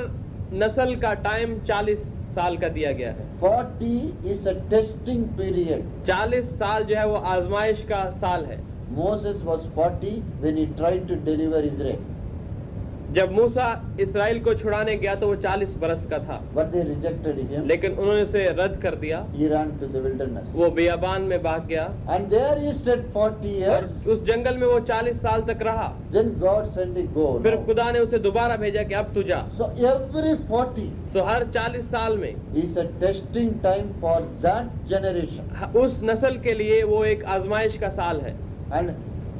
नस्ल का टाइम 40 साल का दिया गया है। 40 is a testing period. 40 साल जो है वो आजमाइश का साल है। Moses was 40 when he tried to deliver Israel. जब मूसा इस्राएल को छुड़ाने गया तो वो 40 बरस का था, But they rejected him. लेकिन उन्होंने उसे रद्द कर दिया। He ran to the wilderness. वो बियाबान में भाग गया And there he stayed 40 और years. उस जंगल में वो 40 साल तक रहा। Then God sent him, go. फिर now. खुदा ने उसे दोबारा भेजा कि अब तू जा। So every 40 सो हर 40 साल में is a testing time for that generation. उस नस्ल के लिए वो एक आजमाइश का साल है। And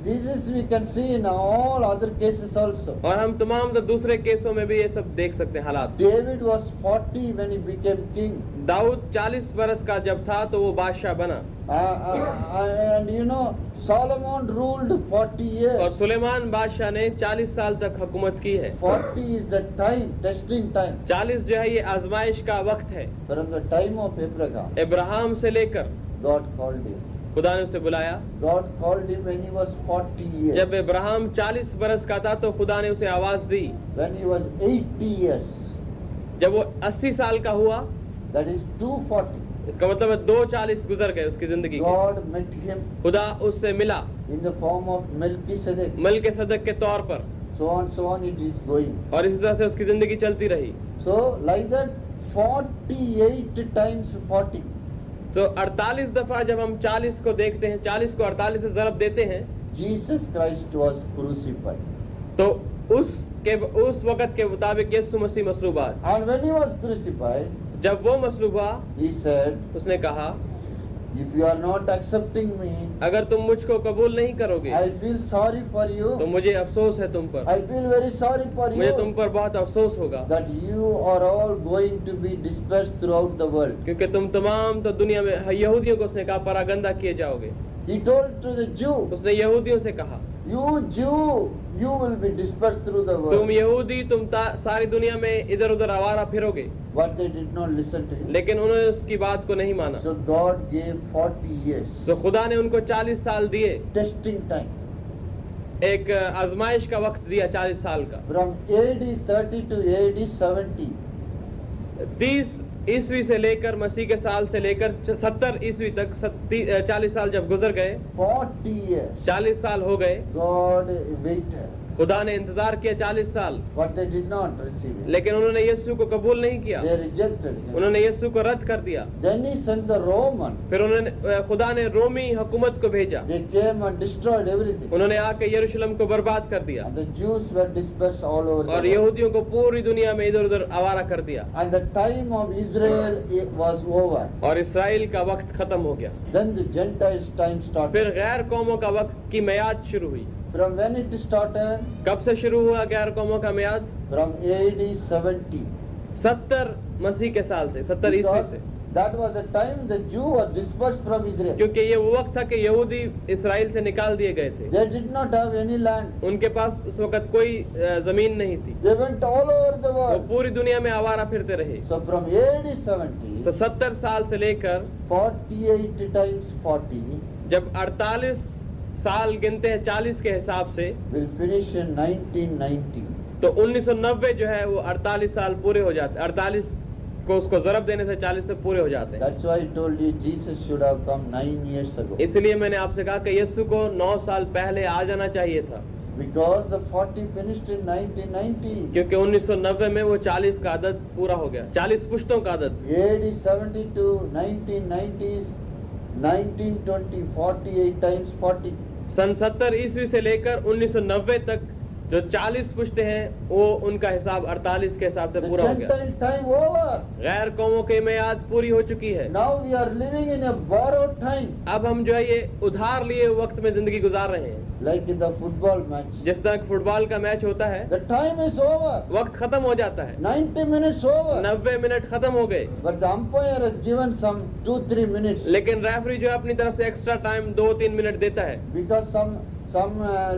this is we can see in all other cases also. और हम तमाम तो दूसरे केसों में भी ये सब देख सकते हैं हालात। David was 40 when he became king. Dawood 40 बरस का जब था तो वो बादशाह बना And you know, Solomon ruled 40 और years. सुलेमान बादशाह ने 40 साल तक हुकूमत की है। 40 is the time, testing time. 40 जो है ये आजमाइश का वक्त है। From the time of Abraham, Ibrahim से लेकर God called him. खुदा ने उसे बुलाया। God called him when he was 40 years. जब इब्राहिम 40 बरस का था तो खुदा ने उसे आवाज दी। When he was 80 years, जब वो 80 साल का हुआ, that is 240, इसका मतलब है 240 गुजर गए उसकी जिंदगी के। God met him खुदा उससे मिला in the form of Melchizedek. मलके सदक के तौर पर So on it is going. और इसी तरह से उसकी जिंदगी चलती रही। So like that 48 times 40. तो 48 दफा जब हम 40 को देखते हैं, 40 को 48 से ज़रब देते हैं, Jesus Christ was crucified. तो उस वक़्त के मुताबिक यीशु मसीह मसलूब हुआ। And when he was crucified, जब वो मसलूब हुआ, he said, उसने कहा, if you are not accepting me, अगर तुम मुझको कबूल नहीं करोगे I feel sorry for you. तो मुझे अफसोस है तुम पर, I feel very sorry for मुझे तुम you पर बहुत अफसोस होगा, that you are all going to be dispersed throughout the world. क्योंकि तुम तमाम तो दुनिया में यहूदियों को उसने कहा परागंदा किए जाओगे। He told to the Jew, उसने यहूदियों से कहा, you Jew, you will be dispersed through the तुम world. यहूदी तुम सारी दुनिया में इधर उधर आवारा फिरोगे। But they did not listen to him. लेकिन उन्होंने उसकी बात को नहीं माना। So God gave 40 years. तो खुदा ने उनको 40 साल दिए, Testing time. एक आजमाइश का वक्त दिया 40 साल का। From AD 30 to AD 70. 30 ईस्वी से लेकर मसीह के साल से लेकर 70 ईस्वी तक 40 साल जब गुजर गए, 40 years. 40 साल हो गए, God waited. खुदा ने इंतजार किया 40 साल, But they did not receive it. लेकिन उन्होंने यीशु को कबूल नहीं किया, They rejected him. उन्होंने यीशु को रद्द कर दिया। Then he sent the Roman. फिर उन्होंने खुदा ने रोमी हुकूमत को भेजा, They came and destroyed everything. उन्होंने आके यरूशलेम को बर्बाद कर दिया And the Jews were dispersed all over the और world. यहूदियों को पूरी दुनिया में इधर उधर आवारा कर दिया And the time of Israel was over. और इसराइल का वक्त खत्म हो गया। Then the Gentiles' time started. फिर गैर कौमों का वक्त की मियाद शुरू हुई। From when it started? कब से शुरू हुआ गैर कौमों का मियाद? From AD 70. 70 मसीह के साल से, 70 ईस्वी Because से, that was the time the Jew was dispersed from Israel. क्योंकि ये वो वक्त था कि यहूदी इसराइल से निकाल दिए गए थे। They did not have any land. उनके पास उस वक्त कोई जमीन नहीं थी, They went all over the वो world. पूरी दुनिया में आवारा फिरते रहे। So from AD 70, तो 70 साल से लेकर 48 times 40 जब 48 साल गिनते हैं 40 के हिसाब से, will finish in 1990. तो 1990 जो है वो 48 साल पूरे हो जाते, 48 को उसको जरब देने से 40 से पूरे हो जाते हैं। That's why I told you Jesus should have come 9 years ago. इसलिए मैंने आपसे कहा कि यीशु को 9 साल पहले आ जाना चाहिए था, Because the 40 finished in 1990. क्योंकि 1990 में वो 40 का आदत पूरा हो गया, 40 पुश्तों का आदत। AD 70 to 1990s, 1920, 48 times 40. सन 70 ईस्वी से लेकर 1990 तक जो 40 पुश्ते हैं वो उनका हिसाब 48 के हिसाब से The पूरा हो गया। Gentile time over. गैर कौमों की मियाद पूरी हो चुकी है। Now we are living in a borrowed time. अब हम जो है ये उधार लिए वक्त में जिंदगी गुजार रहे हैं। Like in the football match. जिस तरह फुटबॉल का मैच होता है, The time is over. वक्त खत्म हो जाता है, 90 minutes over. 90 मिनट खत्म हो गए, But the umpire has given some 2-3 minutes. लेकिन रेफरी जो है अपनी तरफ से एक्स्ट्रा टाइम 2-3 मिनट देता है। Because some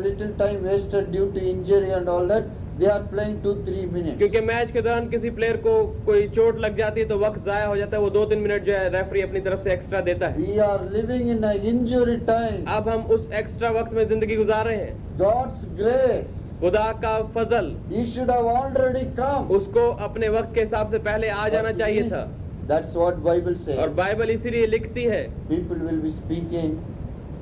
little time wasted due to injury and all that, they are playing 2-3 minutes. क्योंकि मैच के दौरान किसी प्लेयर को कोई चोट लग जाती है तो वक्त जाया हो जाता है, वो 2-3 मिनट जो है रेफरी अपनी तरफ से एक्स्ट्रा देता है। We are living in an injury time. अब हम उस एक्स्ट्रा वक्त में जिंदगी गुजार रहे हैं। God's grace, खुदा का फजल He should have already come. उसको अपने वक्त के हिसाब से पहले आ जाना But चाहिए he- था। That's what Bible says. और बाइबल इसीलिए लिखती है, People will be speaking.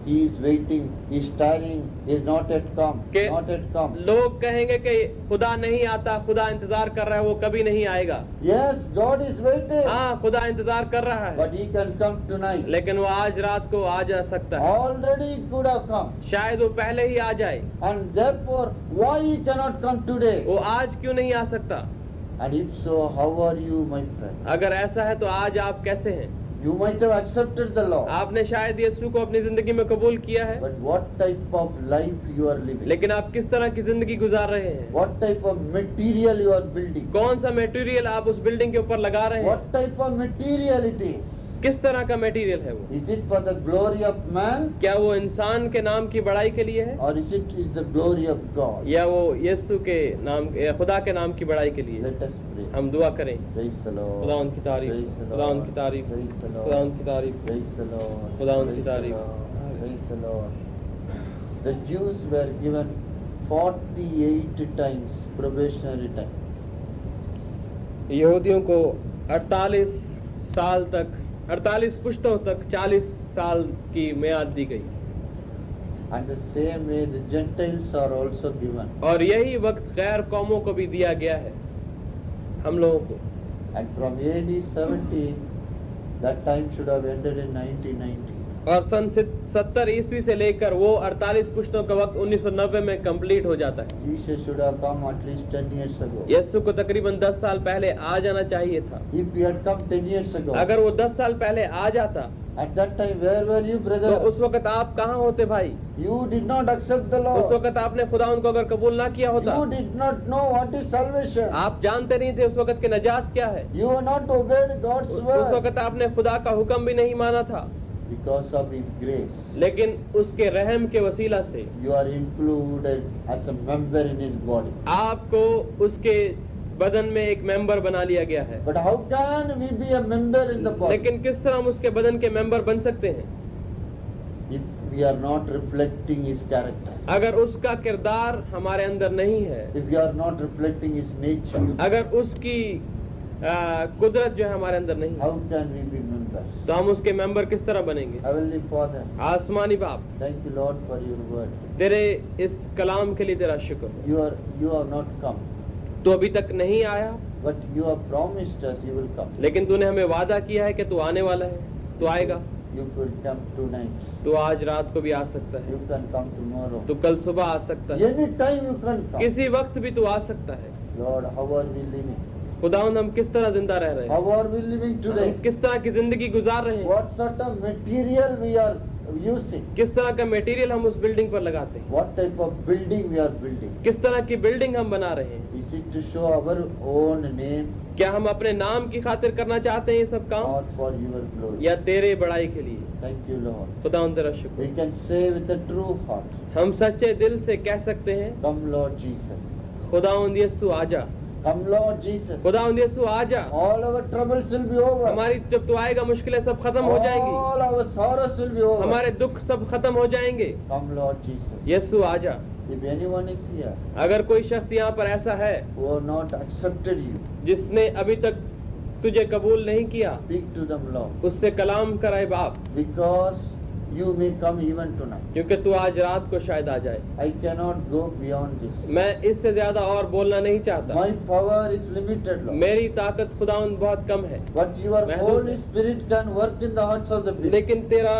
He is waiting. He is tarrying. He is not yet come. के Not yet come. लोग कहेंगे कि खुदा नहीं आता, खुदा इंतजार कर रहा है, वो कभी नहीं आएगा। Yes, God is waiting. हाँ, खुदा इंतजार कर रहा है, But He can come tonight. लेकिन वो आज रात को आ जा सकता है। Already He could have come. शायद वो पहले ही आ जाए। And therefore, why He cannot come today? वो आज क्यों नहीं आ सकता? And if so, how are you, my friend? अगर ऐसा है तो आज आप कैसे हैं? You might have accepted the law. आपने शायद यीशु को अपनी जिंदगी में कबूल किया है, But what type of life you are living? लेकिन आप किस तरह की जिंदगी गुजार रहे हैं? What type of material you are building? कौन सा मटेरियल आप उस बिल्डिंग के ऊपर लगा रहे हैं? What type of material it is? किस तरह का मटेरियल है वो? Is it for the glory of man, क्या वो इंसान के नाम की बड़ाई के लिए है, or is it the glory of God? या वो यीशु के नाम या खुदा के नाम की बड़ाई के लिए? Let us pray. हम दुआ करें। Praise the Lord. खुदा उनकी तारीफ, Praise the खुदा Lord. उनकी तारीफ, Praise the खुदा Lord. उनकी तारीफ। Praise the Lord. खुदा उनकी Praise the तारीफ। Lord. Praise the Lord. The Jews were given 48 times probationary time. यहूदियों को 48 साल तक, 48 पुश्तों तक 40 साल की मियाद दी गई, And the same way the Gentiles are also given. और यही वक्त गैर कौमों को भी दिया गया है, हम लोगों को। And from AD 70, that time should have ended in 1990. और सन 70 ईस्वी से लेकर वो 48 पुश्तों का वक्त 1990 में कंप्लीट हो जाता है। Jesus should have come at least 10 years ago. यीशु को तकरीबन 10 साल पहले आ जाना चाहिए था। If he had come 10 years ago, अगर वो 10 साल पहले आ जाता at that time, where were you, तो brother? उस वक्त आप कहाँ होते भाई? You did not accept the उस law. वक्त आपने खुदा उनको अगर कबूल ना किया होता, You did not know what is salvation. आप जानते नहीं थे उस वक्त के नजात क्या है, You have not obeyed God's उस word वक्त आपने खुदा का हुक्म भी नहीं माना था, because of His grace. लेकिन उसके रहम के वसीला से You are included as a member in His body. आपको उसके बदन में एक मेंबर बना लिया गया है। But how can we be a member in the body लेकिन किस तरह हम उसके बदन के मेंबर बन सकते हैं if we are not reflecting His character? अगर उसका किरदार हमारे अंदर नहीं है, If we are not reflecting His nature, अगर उसकी कुदरत जो है हमारे अंदर नहीं है, how can we be members? तो हम उसके मेंबर किस तरह बनेंगे? Heavenly Father, आसमानी बाप, thank you Lord for your word. तेरे इस कलाम के लिए तेरा शुक्र हो। You have not come, तू अभी तक नहीं आया, but you have promised us you will come. लेकिन तूने हमें वादा किया है कि तू आने वाला है, तू आएगा। You could come tonight. तू आज रात को भी आ सकता है, You can come tomorrow. तू कल सुबह आ सकता है, Any time you can come. किसी वक्त भी तू आ सकता है। Lord, how are we living? खुदावंद हम किस तरह जिंदा रह रहे हैं, How are we living today? हम किस तरह की जिंदगी गुजार रहे हैं, What sort of material we are using? किस तरह का मटेरियल हम उस बिल्डिंग पर लगाते हैं, What type of building we are building? किस तरह की बिल्डिंग हम बना रहे हैं। Is it to show our own name क्या हम अपने नाम की खातिर करना चाहते हैं ये सब काम, or for your glory? या तेरे बड़ाई के लिए? Thank you, Lord. खुदावंद तेरा शुक्र। We can say with a true heart, हम सच्चे दिल से कह सकते हैं, come Lord Jesus. खुदावंद यीशु आजा, Come Lord Jesus. खुदावंद यीशु आजा। All our troubles will be over. हमारी जब तू आएगा मुश्किलें सब खत्म हो जाएंगी, All our sorrows will be over. हमारे दुख सब खत्म हो जाएंगे। Come Lord Jesus. यीशु आजा। If anyone is here अगर कोई शख्स यहाँ पर ऐसा है who have not accepted you, जिसने अभी तक तुझे कबूल नहीं किया, speak to them, Lord, उससे कलाम कराए बाप, because you may come even tonight. क्योंकि तू आज रात को शायद आ जाए। I cannot go beyond this. मैं इससे ज्यादा और बोलना नहीं चाहता, My power is limited, Lord. मेरी ताकत खुदावंद बहुत कम है, But your महदूद Holy है। Spirit can work in the hearts of the people. लेकिन तेरा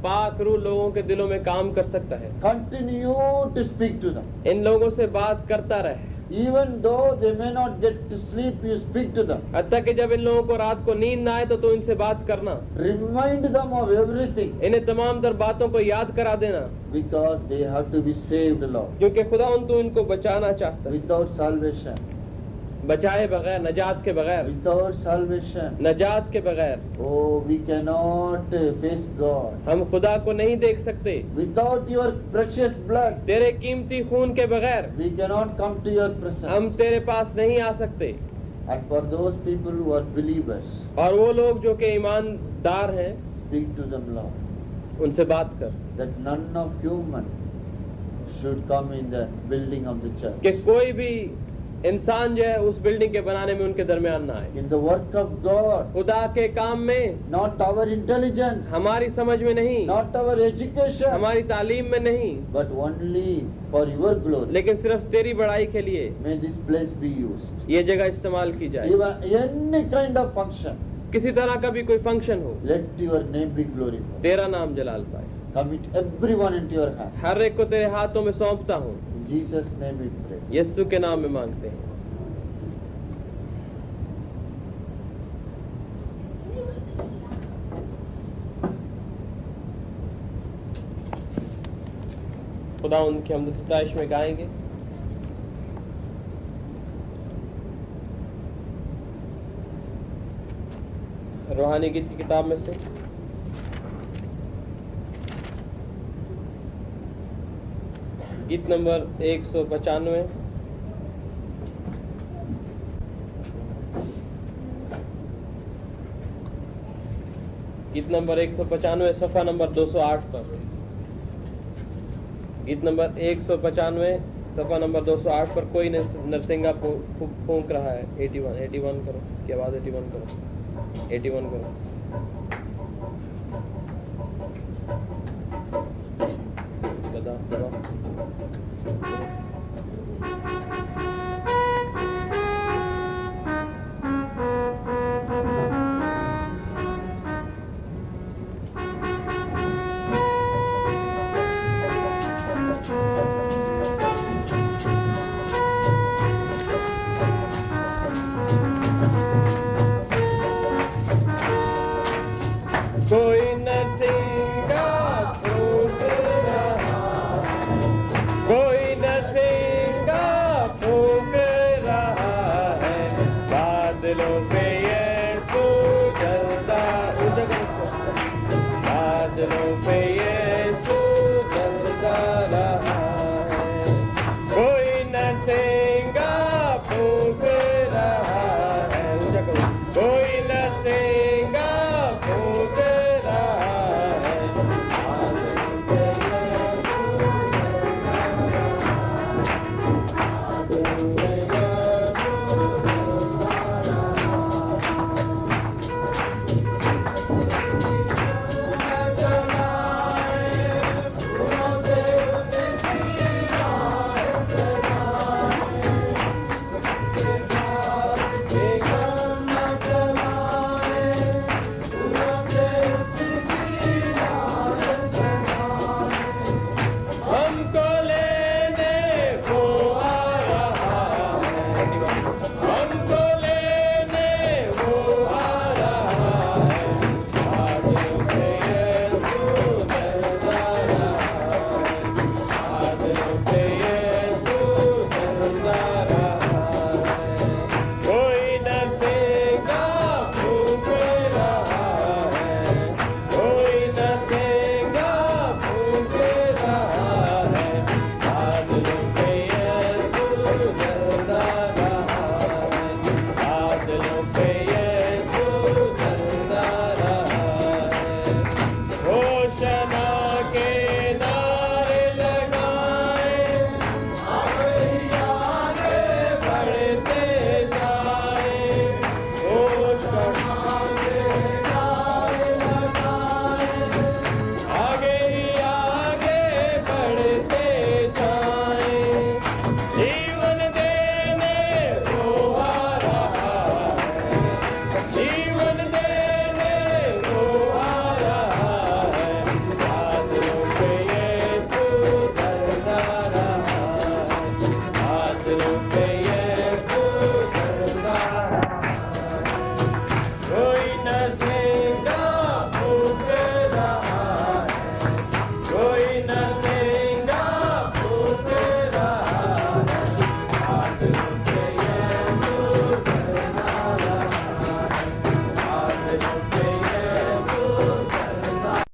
पाक रूह लोगों के दिलों में काम कर सकता है। Continue to speak to them. इन लोगों से बात करता रहे, Even though they may not get to sleep, you speak to them. हत्ता कि जब इन लोगों को रात को नींद ना आए तो इनसे बात करना, Remind them of everything, इन्हें तमाम तर बातों को याद करा देना, because they have to be saved, Lord. क्योंकि खुदा तो इनको बचाना चाहता है। Without salvation, बचाए बगैर, नजात के बगैर, without salvation, नजात के बगैर oh, we cannot face God. हम खुदा को नहीं देख सकते। Without your precious blood, तेरे कीमती खून के बगैर we cannot come to your हम presence. तेरे पास नहीं आ सकते। And for those people who are believers, और वो लोग जो कि ईमानदार हैं, speak to them, Lord, उनसे बात कर that none of human should come in the building of the church. कि कोई भी इंसान जो है उस बिल्डिंग के बनाने में उनके दरमियान ना आए। In the work of God, खुदा के काम में, not our intelligence, हमारी समझ में नहीं, not our education, हमारी तालीम में नहीं, but only for your glory. लेकिन सिर्फ तेरी बड़ाई के लिए May this place be used. ये जगह इस्तेमाल की जाए। Even any kind of function, किसी तरह का भी कोई फंक्शन हो, let your name be glorified. तेरा नाम जलाल पाए। Commit everyone into your hand. हर एक को तेरे हाथों में सौंपता हूँ, In Jesus' name we pray. यीशु के नाम में मांगते हैं। खुदा उनकी हमद सताइश में गाएंगे। रूहानी गीत की किताब में से गीत नंबर 195, गीत नंबर 195 सफा नंबर 208 पर। गीत नंबर 195 सफा नंबर 208 पर कोई नरसिंगा फूंक रहा है। 81 करो, इसकी आवाज 81 करो, 81 करो।